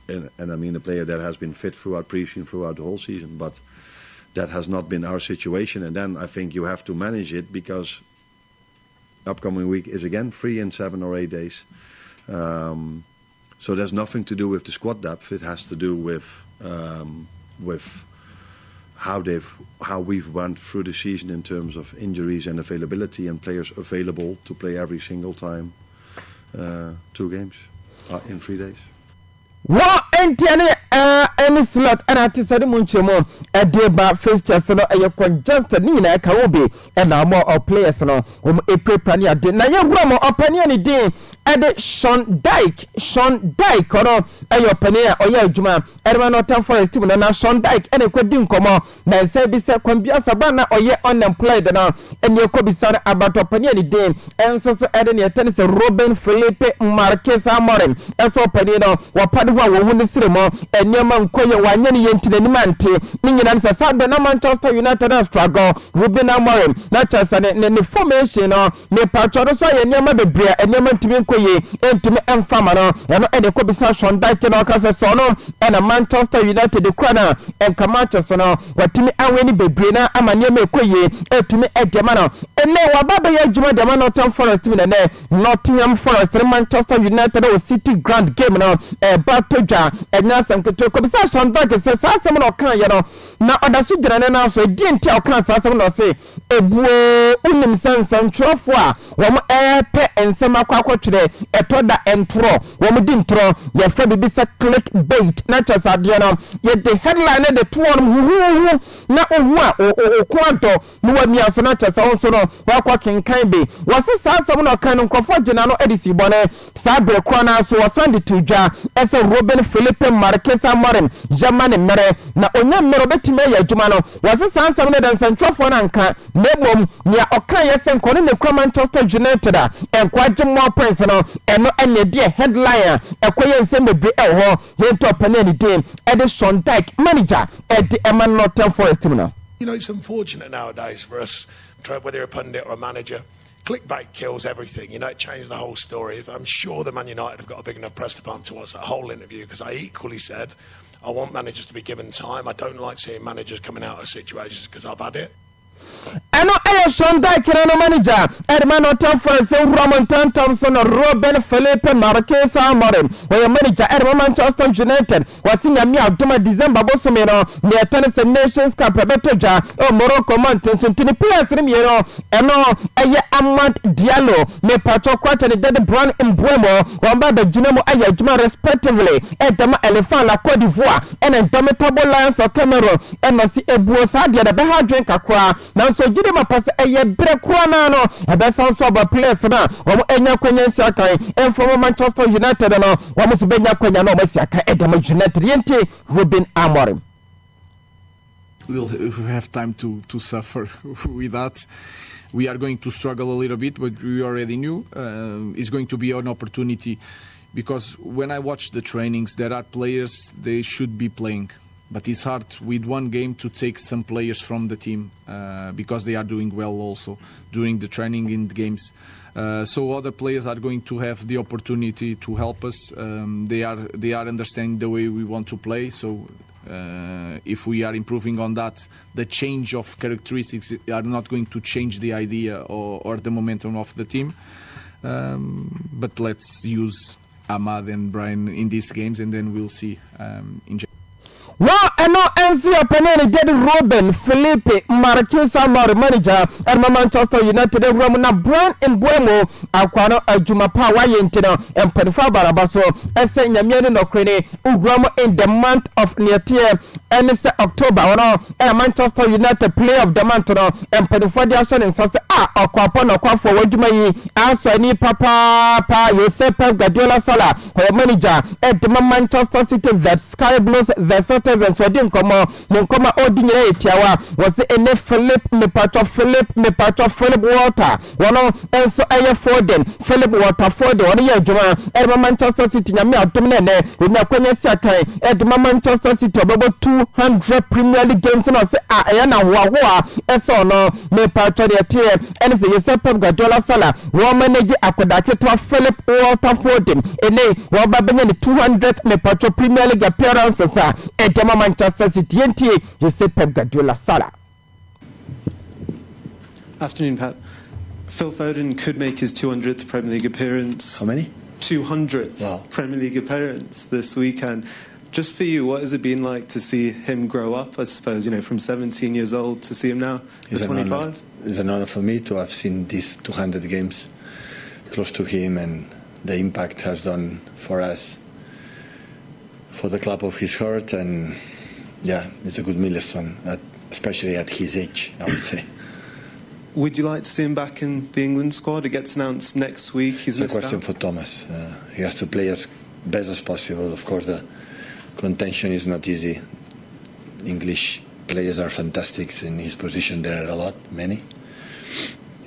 And I mean a player that has been fit throughout pre-season, throughout the whole season, but that has not been our situation. And then I think you have to manage it, because upcoming week is again free in 7 or 8 days. So there's nothing to do with the squad depth. It has to do with how we've went through the season in terms of injuries and availability, and players available to play every single time 2 games in 3 days.
Wa entiane any slot and atisade munchemo edeba fixtures no congested ni na ka obi and more of players no prepare ni ade na ye gura mo opani ani din ede Sean Dyke no opani oya adwuma edema Northern Forest team na Sean Dyke ene kwadi nkomo na say bi se kwambia saba na oye unemployed na ene kobisa about opani ani din enso so ede ne tennis Robin Felipe Marquez Amorim enso opani no wapade ho wo hu siremo enyama nkoye wanyane yentine ni mante ni nyina nsa sabe na Manchester United na struggle Ruben Amorim na chasa ne formation no ne patro so ye nyama bebre enyama ntimi nkoye entimi emfama no eno ene ko bisa Sean Dyke no kase so no ena Manchester United de kwana enka Manchester no watimi aweni bebre na amanyema ekoye etumi edema no ene wababa ya juma de Northern Forest mi ne Nottingham Forest Manchester United o City Grand game no Batoja enya sanketo ko bisa Sean Dyke se sasem no kan ye no na odaso gyina na so di enti o kan sasem no se ebuo unim sansan trofo a wo mo pe ensem akwakotwere etoda entro wo mo di ntro ye fa bibisa clickbait na chasade no ye the headline de to on hu na ohu a okwanto no wa miaso na chasa won so no wakwa kenkan be wo se sasem no kan nkofo gyina no edisi bone sa be kwa na so wasande tudwa ese Robin Felipe Marquez Amorim Germany mere na onya mere betime ya adwuma no wase sansam ne dansantwofo na nka nebom nia okan yese nkone ne kwa Manchester United a enkwaje mo prince no eno ene de headline ekoye nsem bebre ho ye top na ni team Sean Dyke manager at the Northern Forest team now.
You know, it's unfortunate nowadays for us, whether you're a pundit or a manager. Clickbait kills everything. You know, it changed the whole story. I'm sure the Man United have got a big enough press department to watch that whole interview, because I equally said I want managers to be given time. I don't like seeing managers coming out of situations, because I've had it.
Eno Sean Dyke no manager Edman Northern Forest Roman Thompson Robin Felipe Marquez Amorim we manager Edman Manchester United wasinya mi adoma December bosome no ne tennis Nations Cup betoja Morocco Mountains ntini players ni miero eno eye Amad Diallo me patro kwacha ne Dead Brown Mbuemo wamba be junemo eye aduma respectively edama Elephant la Côte d'Ivoire and Indomitable Lions of Cameroon eno si ebuo sadia da be ha drink akwa na so gide mapase eye bre kwa na no ebe sound so about players na wo enya kwanya nsia kan from Manchester United no wo so benya kwanya no masi aka Edema United yente Ruben Amorim.
we'll have time to suffer with that. We are going to struggle a little bit, but we already knew it's going to be an opportunity, because when I watch the trainings, there are players they should be playing, but it's hard with one game to take some players from the team because they are doing well also during the training in the games. So other players are going to have the opportunity to help us. They are understanding the way we want to play. So if we are improving on that, the change of characteristics are not going to change the idea or the momentum of the team. But let's use Ahmad and Brian in these games, and then we'll see in
Well, I know NC Penny get Robin, Felipe, Marquez, our manager, and Manchester United, Romana Brown and Buemo, Aquano, Jumapa, Wayentino, and Pedfa Barabaso, Esen Yamian no Crane, Ugramo in the month of Neatia, and it's October, and Manchester United play of the month, and Pedfa Action and Sasa, Aquapon, Aqua what you may answer any papa, you say Pep Guardiola Sala, or manager, at the Manchester City, that Sky Blues, the Soto. And so didn't come Monkoma ordinary tiawa was the ene Philip me part of Philip Water one and so aye Foden Philip Water Foden one year juma and Manchester City nyame adomene with na kwanya sakai and Manchester City about 200 Premier League games no say aye na hoa eso no me part of the tier and say Joseph Guardiola Sala one manage akodake to Philip Water Foden ene wa babenya 200 me part of Premier League appearances Manchester City NTA Joseph Pep Guardiola Sala.
Afternoon, Pat. Phil Foden could make his 200th Premier League appearance.
How many?
200th
wow.
Premier League appearance this weekend. Just for you, what has it been like to see him grow up, I suppose, from 17 years old to see him now at 25?
It's an honor for me to have seen these 200 games close to him and the impact has done for us, for the club of his heart, and it's a good milestone, especially at his age, I would say.
Would you like to see him back in the England squad? It gets announced next week. He's
it's a question for Thomas. He has to play as best as possible. Of course, the contention is not easy. English players are fantastic in his position. There are many.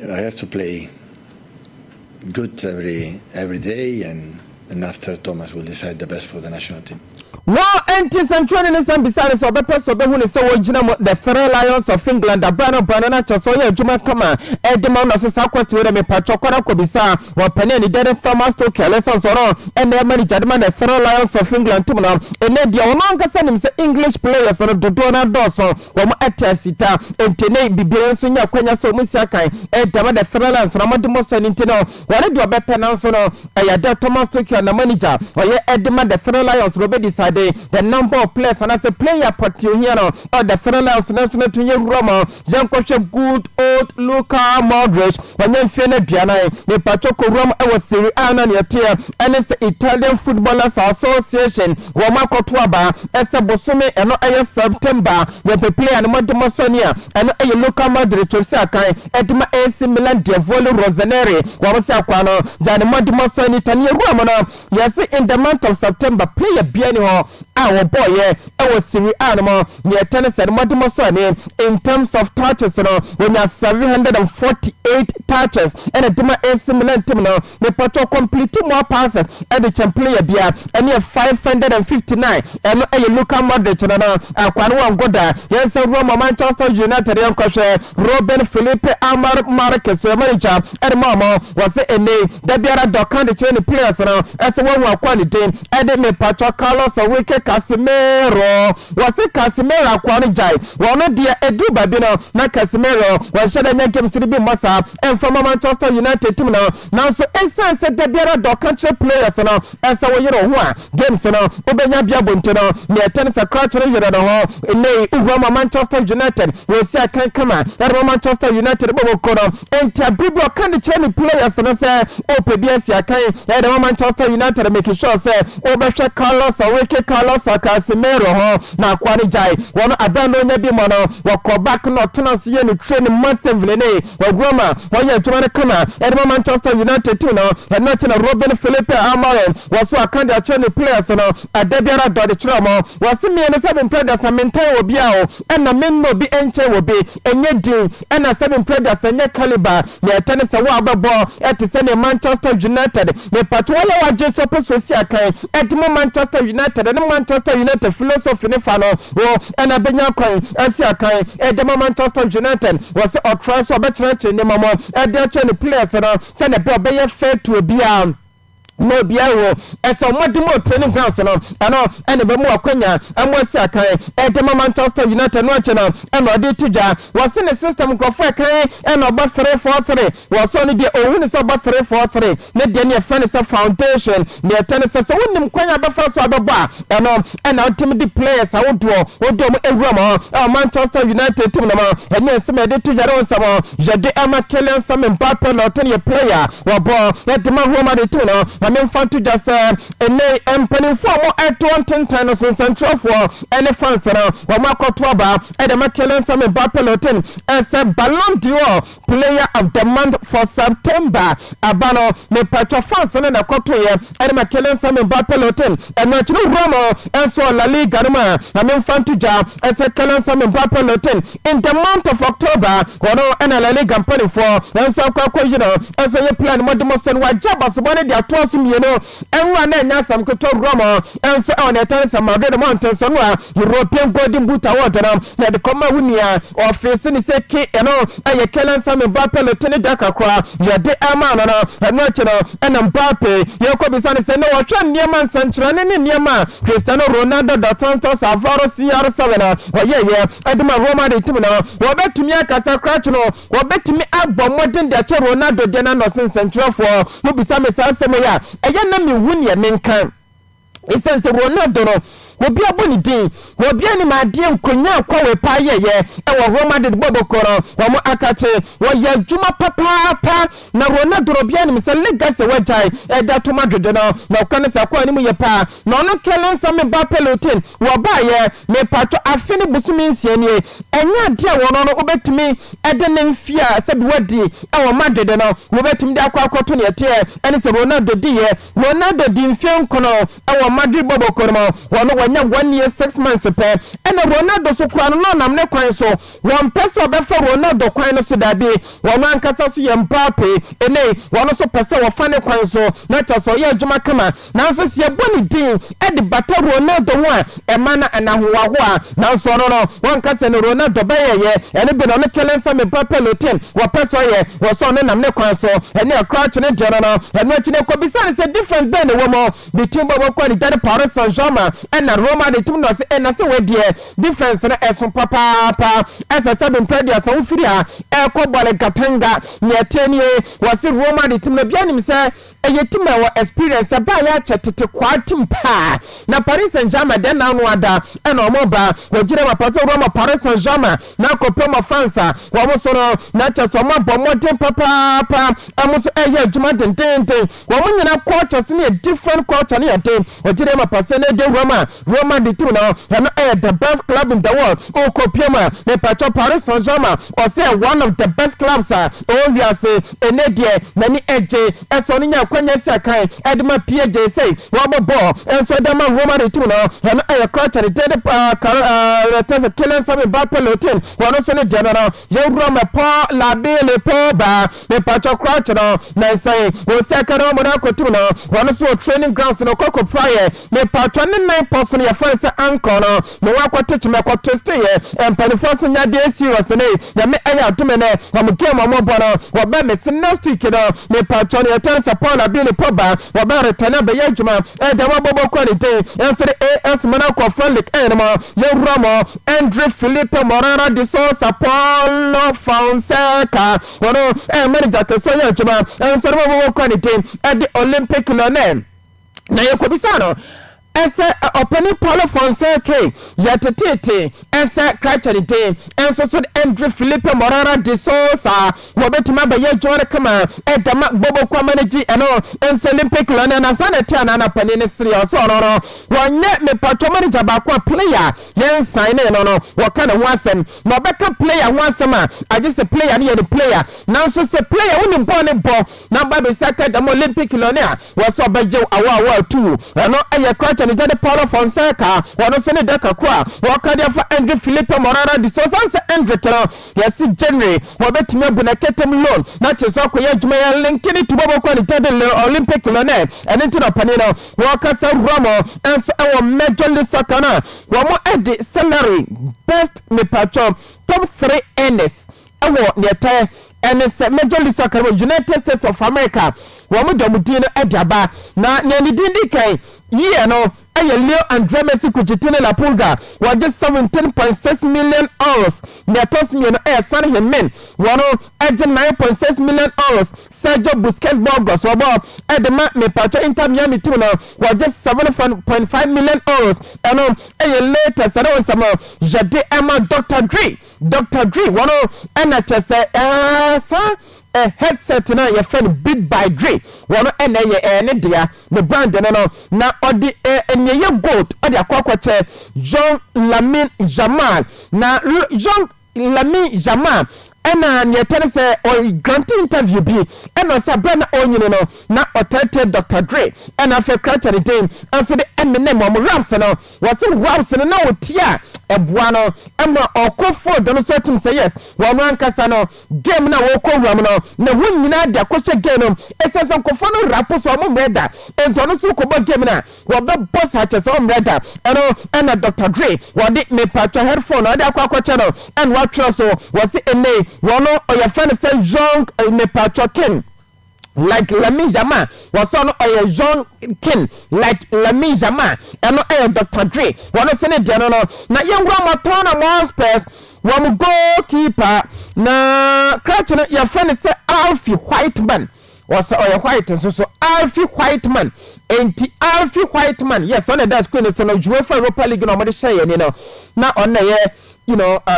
I have to play good every day, and after Thomas will decide the best for the national team.
No, anti Central and some besides so the person who is so original the Ferrell Lions of England, the Banana Chasoya Juma Kama, Edmond as a southwest with a Pachokora Kobisa, or Penny Derek Thomas to Kelesons or and their manager, the Ferrell Lions of England, Tumana, and then the Onanga send him the English players on the Donald Dawson, or Atasita, and Tene Bibian Senior Quenya so Musakai, and the Ferrell Lions, Ramadimos and Intino, what did you bet Penansono, and Thomas took and the manager, or Edmond the Ferrell Lions, Robert decided the number of players and as a player Patiano or the Ferrell Lions national to Roma, Jean Coche good old Luka Modric, and then Fiona Biana, the Pachoco Roma was Serie A on your tier, and it's the Italian Footballers Association, Wamako Tuaba, Esa Bosume, and not a September, when they play and Montemasonia, and a Luka Modric to Sakai, Edma AC Milan, Diavolo Rosaneri, Wamasaquano, Jan Montemasoni, Tanya Romano, yes, in the month of September, play a Biennial. Our boy, I was Serie Animal near tennis and Montemasoni in terms of touches, when you have 748 touches, and a Dima AC Milan Timino, the Pacho completing more passes, and the Champlain Bia, and you have 559, and a Luka Modric, and Quano Goda, yes, Roma, Manchester United, young coach, Robin Felipe Amar Marquez, manager, and Mama was a name that they are the kind of training players, as a one quality, and then the Pacho Carlos or Wiki Casimiro was a Casimiro Quanijai, one of the Edu Babino, not Casimiro, when Shadow games to be Massa, and from Manchester United team now, so Essa said that they are the country players, as a games, Ubenya Biabuntino, near tennis a crouch in the Ugama Manchester United, will say I can't come out, that Manchester United Bobo Kono, and Tabribo can the training players, and I say, PBS, I can't, and Manchester United making sure, say, Obasha Carlos or Wiki Carlos Rafa Casemiro ho na kwani jai wono adano nya bi mo no wo back no tenance ye no train massively ne wo Roma wo ye tuma ne kana e Manchester United too no e na tena Robin Philippe Amorim wo so akanda train players no adabiara do de chromo wo se me ne 7 players maintain obi a o e na men no bi enche obi enye din e na 7 players enye caliber ne tene se wo ababo e te se ne Manchester United ne patwala wa je so peso si akan e te Manchester United ne Manchester United philosophy ne fa no wo e na benya kwan asi akan e de Manchester United wo se o try so be chere ne mamo e de chere players no se ne be obeye fair to obi a no biawo eso modimo training grounds no ano ene be mu akwanya amwasi akan e de Manchester United no ache no eno de tuja wose ne system nkofo akan eno ba 3-4-3 wose ne de ohun so ba 3-4-3 ne de ne fan se foundation ne tene se wonim kwanya ba fa so ababa eno ena team the players awodo mu ewura mo Manchester United team no ma ene se me de tuja ro nsamo jade ama Kylian Mbappe no ten ye player wo bo e de ma Roma de team no I'm to just ene empany form at 110 no central for any fans na wa makotoba e de Kylian Mbappe loten as a Ballon d'Or player of the month for September abano me patro fans na koto ye e de Kylian Mbappe loten e no chiro Roma enso La Liga ma I'm to ja as a Kylian Mbappe loten in the month of October kono ena La Liga empany for enso kwa you know as a plan modimo sen wa jaba so bone dia to you know enwa na nya sam ko to Roma enso on the tennis Madrid mountain so no European Golden Boot Award na de koma wunia office ni se ke no aye Kylian Mbappe le tene daka kwa ya de ama no no chino ena Mbappe ye ko bisane se no wo hwa niema nsanchira ne niema Cristiano Ronaldo da Santos Avaro CR7 oye aduma Roma de tim no wo betumi akasa crash no wo betumi abọ modern de che Ronaldo de na no nsanchira for no bisame sa asem ya eye na mi wu ne menkan isense Ronaldo no obi aboni din obi ani ma de nkonya kwa we pa yeye e wo Roma de bobokoro wo mo akache wo ya juma papa na Ronaldo obi ani se legacy wajai e da to Madrid no na kan se kwa ni mu ye pa na no Kylian Mbappe lotin wo ba ye me pato afini busumi nsie ni enya de wo no obetimi e de ne mfia se bi wadi e wo Madrid no wo betimi de akwa akoto ne ete eni se Ronaldo di ye Ronaldo di mfia nkono e wo Madrid bobokoro mo wo no 1 year 6 months pe ena Ronaldo so kwa no nam ne kwan so won pese obefa Ronaldo kwan no so dabi won ankasa so ye Mbappe ene won so pese wo fa ne kwan so na cha so ye adwuma kama na so se boni din e de bata Ronaldo ho a e mana anahowa ho a na so no won kasa ne Ronaldo be ye ene be no ne Kylian Mbappe lotin wo pese ye wo so ne nam ne kwan so ene crouch ne de no ene chi ne ko bisane se difference be ne wo mo between Bobo kwa de Paris Saint-Germain ena Roma de tim no se ena se we de difference na eson papa esa 7 players so firi a e ko bole katanga ne etenie wase Roma de tim no bia nim se eyetim e wo experience ba ya chetete kwatim pa na Paris Saint-Germain de na no ada ena omo ba wojire ma paso Roma Paris Saint-Germain na ko pema France wo mo so no na cha so mo bo modern papa amuso eye adwuma dendende wo mo nyina culture se ne different culture ne yade wojire ma paso ne de Roma de two now the best club in the world o ko pema ne pacho Paris Saint-Germain or say one of the best clubs we are say enedie nani eje eso ni nya kwanya sakan edma pje say wo bobo enso dem Roma de two now crouch and the Kylian Mbappe lotin wono so ne general ye Roma pa la bele pa ba ne pacho crouch no na say wo second mo na ko two now wono so training grounds no koko prayer ne pacho ne 9% ya fanse anko no mo akwatech me kwateste ye empanifo nya de serious ne ya me aya atome ne wa mo game mo bo no wa ba me next week no me patron ya tell support la bi ne poba wa ba retana be ya juma e da wa bobo quality en so AS mana ko frolic en mo ye Ramo Andre Philippe Morera de Sousa Paulo Fonseca wono manager ke so ya juma en so bobo quality e the Olympic Lionel na ye ko bisano ese openi Paulo Fonseca yatete ese kracharite enso so Andre Felipe Morara de Sousa wobetima be ye jore kama edama bobo kwa manage eno enso Olympic lona na sanete na pani ne serious ororo wonye me patro manager ba kwa player yen sign no waka na ho asem na obeka player ho asem a agese player ne ye the player na so se player woni bo ne bo na ba be saka da Olympic lona wo so beje awa 2 eno eye kracharite de Paulo Fonseca wono se ne daka kwa waka dia fa Andre Felipe Morara de Sousa se Andre kero yesi January wobetimi abu na ketem loan na cheso akoye adwuma ya linkini tubobo kwa ni tade Olympic lone ene nti na panino wakasa Ramo enso ewo Major League Soccer na wamo edi salary best me patcho top 3 earners ewo niete ene se Major League Soccer United States of America wamo domudino edi aba na nyani dindi kai ye no eye Leo Andre Messi kuchitine la Pulga waje 17.6 million euros netos mi no san hemen wano eje 9.6 million euros Sergio Busquets Burgos wabo edema me patro Inter Miami team no waje 7.5 million euros eno eye latest eno sama Jade Emma Dr. Dre wano ena chese sa a headset na your friend Big by Dre wono ene ye ne dia the brand no na odi enye ye gold odi akwache Jean Lamine Jamal na Jean Lamine Jamal ena ne tere se o grant interview bi ena sa brand onyine no na otete Dr. Dre ena fe crachere dem so the eminem mo raps no was raps no na otia ebuano emma okofo do no so tum say yes wono ankasa no game na wo kowuam no na hunyina de akoshe game no esese nkofo no rapo so mo mreda ento no so kobo game na wo be boss ha chese o mreda ena Dr. Dre wodi me patwa headphone odi akwakoche no en wa tro so was ene wono oya friend say young me patwa king like Lamine Jamal was on a young king like Lamine Jamal and no Dr. Dre one of Senate General na young Ramatona Monspers one goalkeeper na catching your friend say Alfie Whiteman was a white so Alfie Whiteman Alfie Whiteman yes on that screen is on a UEFA Europa League no more say you know now on the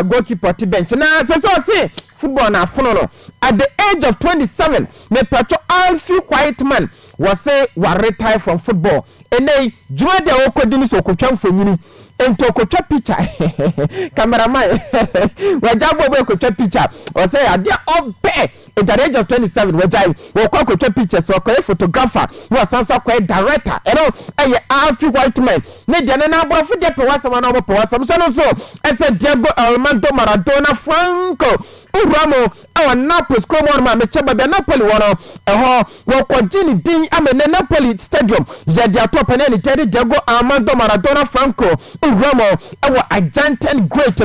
goalkeeper to bench na so see football na fono at the age of 27 me patro Alfie Whiteman was say wa retire from football enei juma de okodini so kotwa mfonyini ento kotwa picture cameraman wajabo be kotwa picture o say adia obe at the age of 27 wajai wo kotwa picture so ko photographer wo sanso ko director Alfie Whiteman ne de na abrofo de pe wasama na obo pe wasam so no so ese Diego Armando Maradona Franco Ramo awa Napoli Como ma me cheba be Napoli wono wo kwagini din amene Napoli stadium ya dia top na ni Diego Armando Maradona Franco Ramo awa Argentine great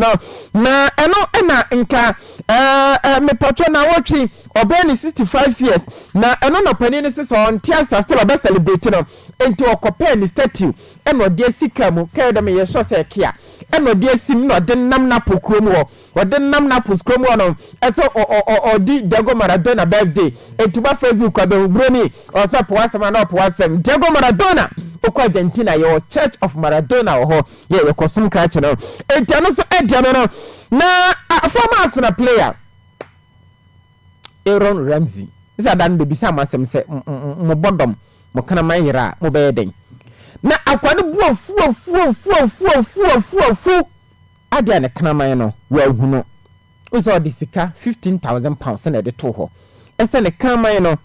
na eno ena nka me patro na watchi obeni 65 years na eno no pani ni so on tiasa still be celebrate no enti okope ni statue eno de sika mu kai da me ye so se kia eno de sim no de nam na pokro mu wode nam na poskro mu no eso di Diego Maradona birthday etuba Facebook kwa be broni o so po asema na po asem Diego Maradona okwa Argentina yo Church of Maradona ho ye kosum kra che no entiano so ediano no na former Arsenal player Aaron Ramsey isa dan be bisa masem se mo bodom mo kana manyira mo be den na akwade buo fu adia ne kana man no wa huno uso di sika 15,000 pounds na de to ho ese ne kana man no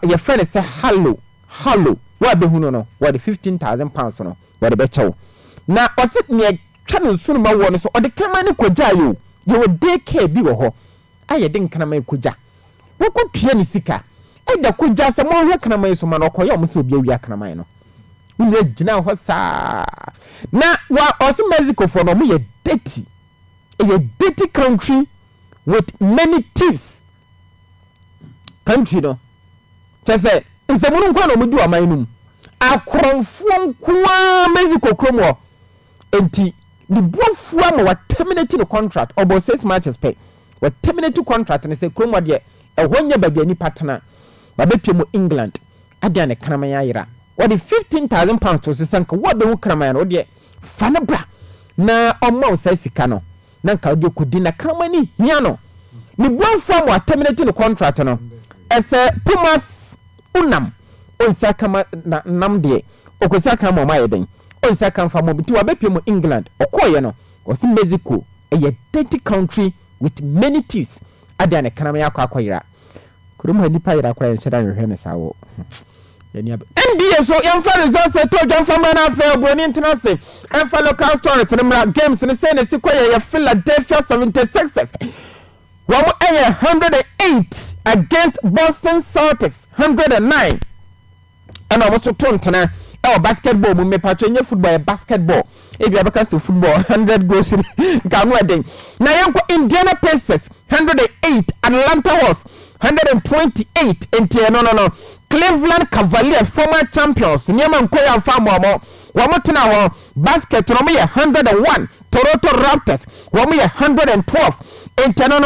your friend say hello wa be huno no wa de 15,000 pounds no wa de be chew na osit ne twa no sunu ma wo no so o de kana man koja yo de ke bi wo ho aye de kana man koja wo ko tue ne sika e da koja se mo hwe kana man so ma no koyo mo so obi awia kana man no we gina ho sa na wa also Mexico for no ye dirty a dirty country with many thieves country no just nsemunu kwa no mudi wa manum akronfo nkoa Mexico kromo enti the bofu am wa terminate the contract about 6 matches pay wa terminate contract ne se kromo de ehonye babia ni partner ba bepie mo England adia ne kanama ya yira what the £15,000 to sanka what the wukraman or the fanabra na omo say sika no na nka odi kudi na kamani hiano ni bon form wa terminate the contract no ese Pumas unam onsa kama na namde okosa kama ma yeden onsa kan fa mo biti wa bepie mu England okoye no osi Mexico a dirty country with many thieves adane kanama yakwa kurum hani pa yira kwa nhyeda nhwe ne sawo NBA so yamfa results to John na fair boni internase emfa local stories nimra games ne say ne sikoye ya Philadelphia 76ers wamo 108 against Boston Celtics 109 and almost to tontana basketball mu me patcho nye football basketball e bia baka se football 100 goals kan wedding na yanko Indiana Pacers 108 Atlanta Hawks 128 no Cleveland Cavaliers former champions niema nkoya mfamo wamo tena ho basket no me 101 Toronto Raptors wamo 112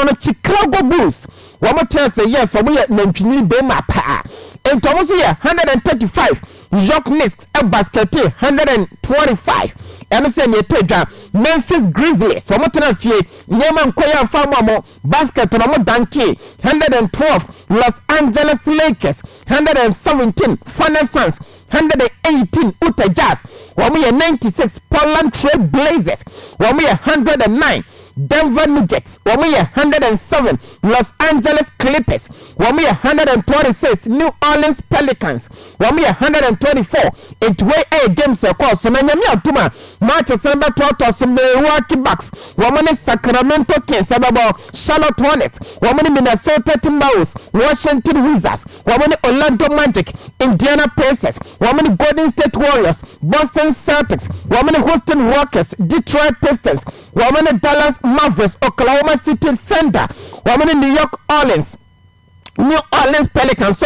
no Chicago Bulls wamo tena say yes wamo ye nantwini be mapa entomo so ye 135 York Knicks a basket 125 and say ne tedwa Memphis Grizzlies so motena fie nyema nkoya mfamo basket no mo danke 112 Los Angeles Lakers 117 Phoenix Suns 118 Utah Jazz wamo ye 96 Portland Trail Blazers wamo ye 109 Denver Nuggets wamo ye 107 Los Angeles Clippers wamo ye 126 New Orleans Pelicans wamo ye 124 it way a games across so na nyame atuma Manchester Totos Milwaukee Bucks wamo ne Sacramento Kings ababo Charlotte Hornets wamo ne Minnesota Timberwolves Washington Wizards wamo ne Orlando Magic Indiana Pacers wamo ne Golden State Warriors Boston Celtics wamo ne Houston Rockets Detroit Pistons wamo ne Dallas Mavericks Oklahoma City Thunder wamo ne New Orleans Pelicans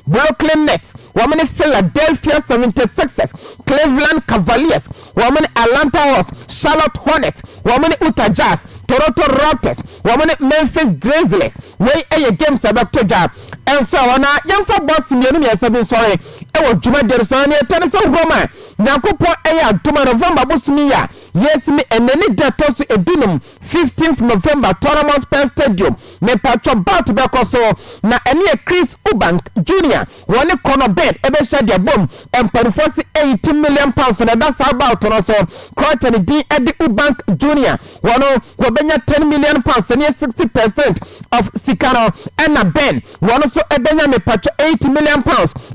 Brooklyn Nets wamo Philadelphia 76ers Cleveland Cavaliers wamo Atlanta Hawks Charlotte Hornets wamo Utah Jazz Toronto Raptors wamo Memphis Grizzlies wey a games about to job and so on yamfa boss mienu mi asabin sorry e wo djuma der so na tane so Roma nyakopo e aduma November bosumia yes me eneni dato so edunum 15th November Toronto Spurs Stadium me patcho bat bekoso na ene Chris Ubank Jr. woni kono bed e be shade bom emparifo £80 million na that's about no so quarter di Eddie Ubank Jr. wono wo benya £10 million and 60% of Sikaro and a Ben wono so ebenya me patcho £80 million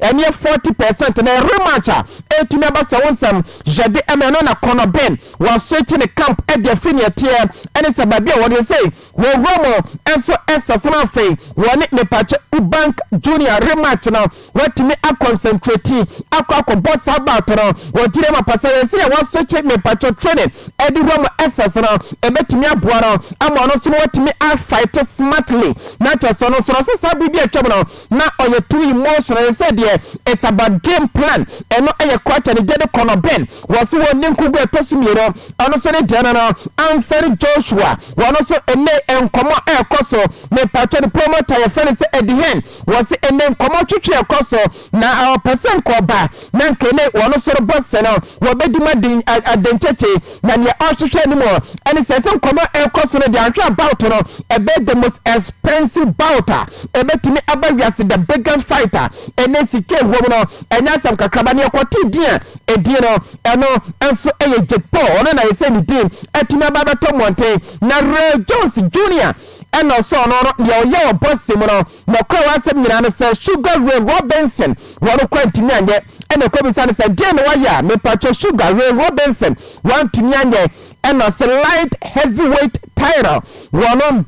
and 40% na rematcha etumi abasa wonsam jade emeno na kono Ben was switching the camp at the finia tier and it's a baby what they say wo Romo and so essa sama fe woni me patcho Ubank Junior rematch now what me a concentrate akwa boss about no wo dire ma passer say was switching me patcho training Eddie Romo essa na ebetumi aboa no ama no so what me a fight smartly not just so so bibi atwa no na oye too emotional said there it's about game plan and no aye quarter the dead corner Ben was one ninku go tosumiro ono so ne dana no Anthony Joshua one so ene enkomo ekoso me patcho the promoter ye fele say at the end was ene enkomo twetwe ekoso na our person ko ba na nkene one so boss no wo beduma din adencheche na ne ohwehwe ni mo ene say some enkomo ekoso no dey about no ebe the most expensive bouter ebetumi abawiase the biggest fighter ene sike wo no enya sam kakraba ne ekoti dia edie no eno enso eye jepo ono na yese ni team etumi ababato monte na Ray Jones Jr. eno so no ye boss mu no na kwa wasem nyina no say Sugar Ray Robinson wono kwantimi anye ene ko bisa no say dia no waya me patcho Sugar Ray Robinson wantumi anye eno say light heavyweight title wono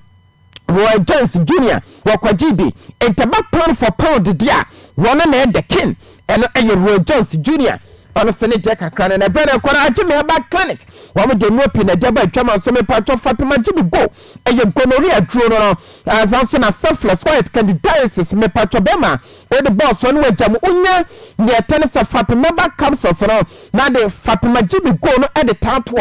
Roy Jones Jr. wakwajibi entaba pound for pound dia wono na the king eno eye Roy Jones Jr. ono se ne je kakra na brother kwara agime aba clinic wo mo de no pi na de ba twama so me patcho fapem agime go eye gonorrhea duro no azanso na selfless white candidiasis me patcho bema we the boss one we jam unya ne tenisa fapem aba capsules no na de fapem agime go no e de tato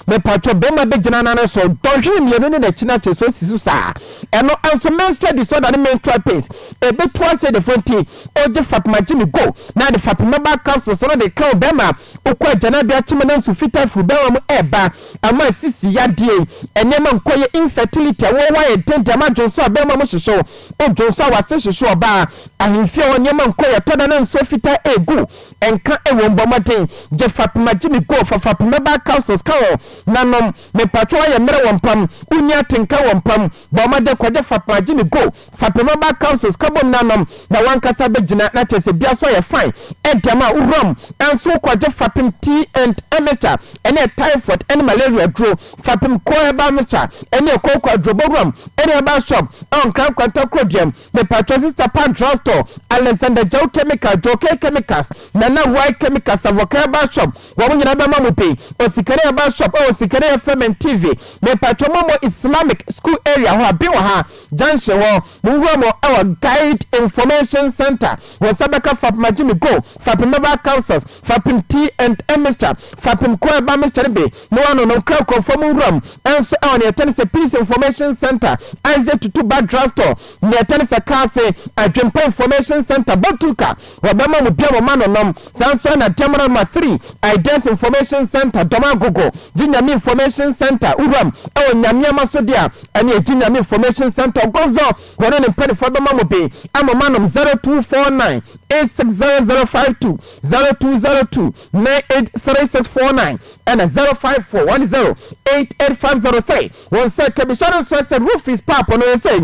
me patcho bema be gina na so donhwe mienu ne na china che so sisu sa eno anso menstrual disorder ne menstrual pains e be to say the front o de fapem agime go na de fapem aba capsules no de ka bema ukwa jana bia chime na su fita fu bema mu eba ama sisi ya die enema nkoye infertility wo wa ye tenta ma jonso bema mu hihyo o jonso wa se hihyo ba ahimfie wonyema nkoye toda na nso fita egu enka ewo mbomaten je fapema gimi go fapema ba capsules kawo nanom me patwa ye mere wompam unya tenka wompam bomade kwaje fapema gimi go fapema ba capsules kabom nanom na wankasa begina na chese bia so ye fine edama urom enso kwaje fapem T and MHR ene typhoid ene malaria dro fapem ko eba mecha ene kokwa droborum ene eba shop on kran kwanta krodium me patwa sister pan drugstore Alexander Joe Chemical Joke Chemicals Nana White Chemicals Avoka eba shop wo nyina ba mamu pe osikare eba shop o osikare FM and TV me patwa momo Islamic school area ho abi wo ha junction wo mo our guide information center wo sabaka fapem agimi go fapem ba councils fapem T and MHR fapem ko eba mecha be no one no kra confirm room enso on the tennis peace information center Isaac Tutu Bad Drugstore ne tennis kase adwempa information center Botuka wabama mu bia mo manonom sanso na Terminal 3 Ideas information center Domagogo Jinyami information center Uram e nyamia masodia ene Jinyami information center Gozo wona ne pedi for bama mo be amanom 0249 860052 0202 983649 and 05410 88503 one second be shadow so say roof is pap on say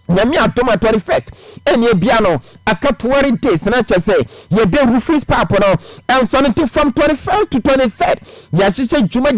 nyami atoma 21st ene bia no aka 20 days na che say ye be roof is pap no and so from 21st to 23rd ya chiche juma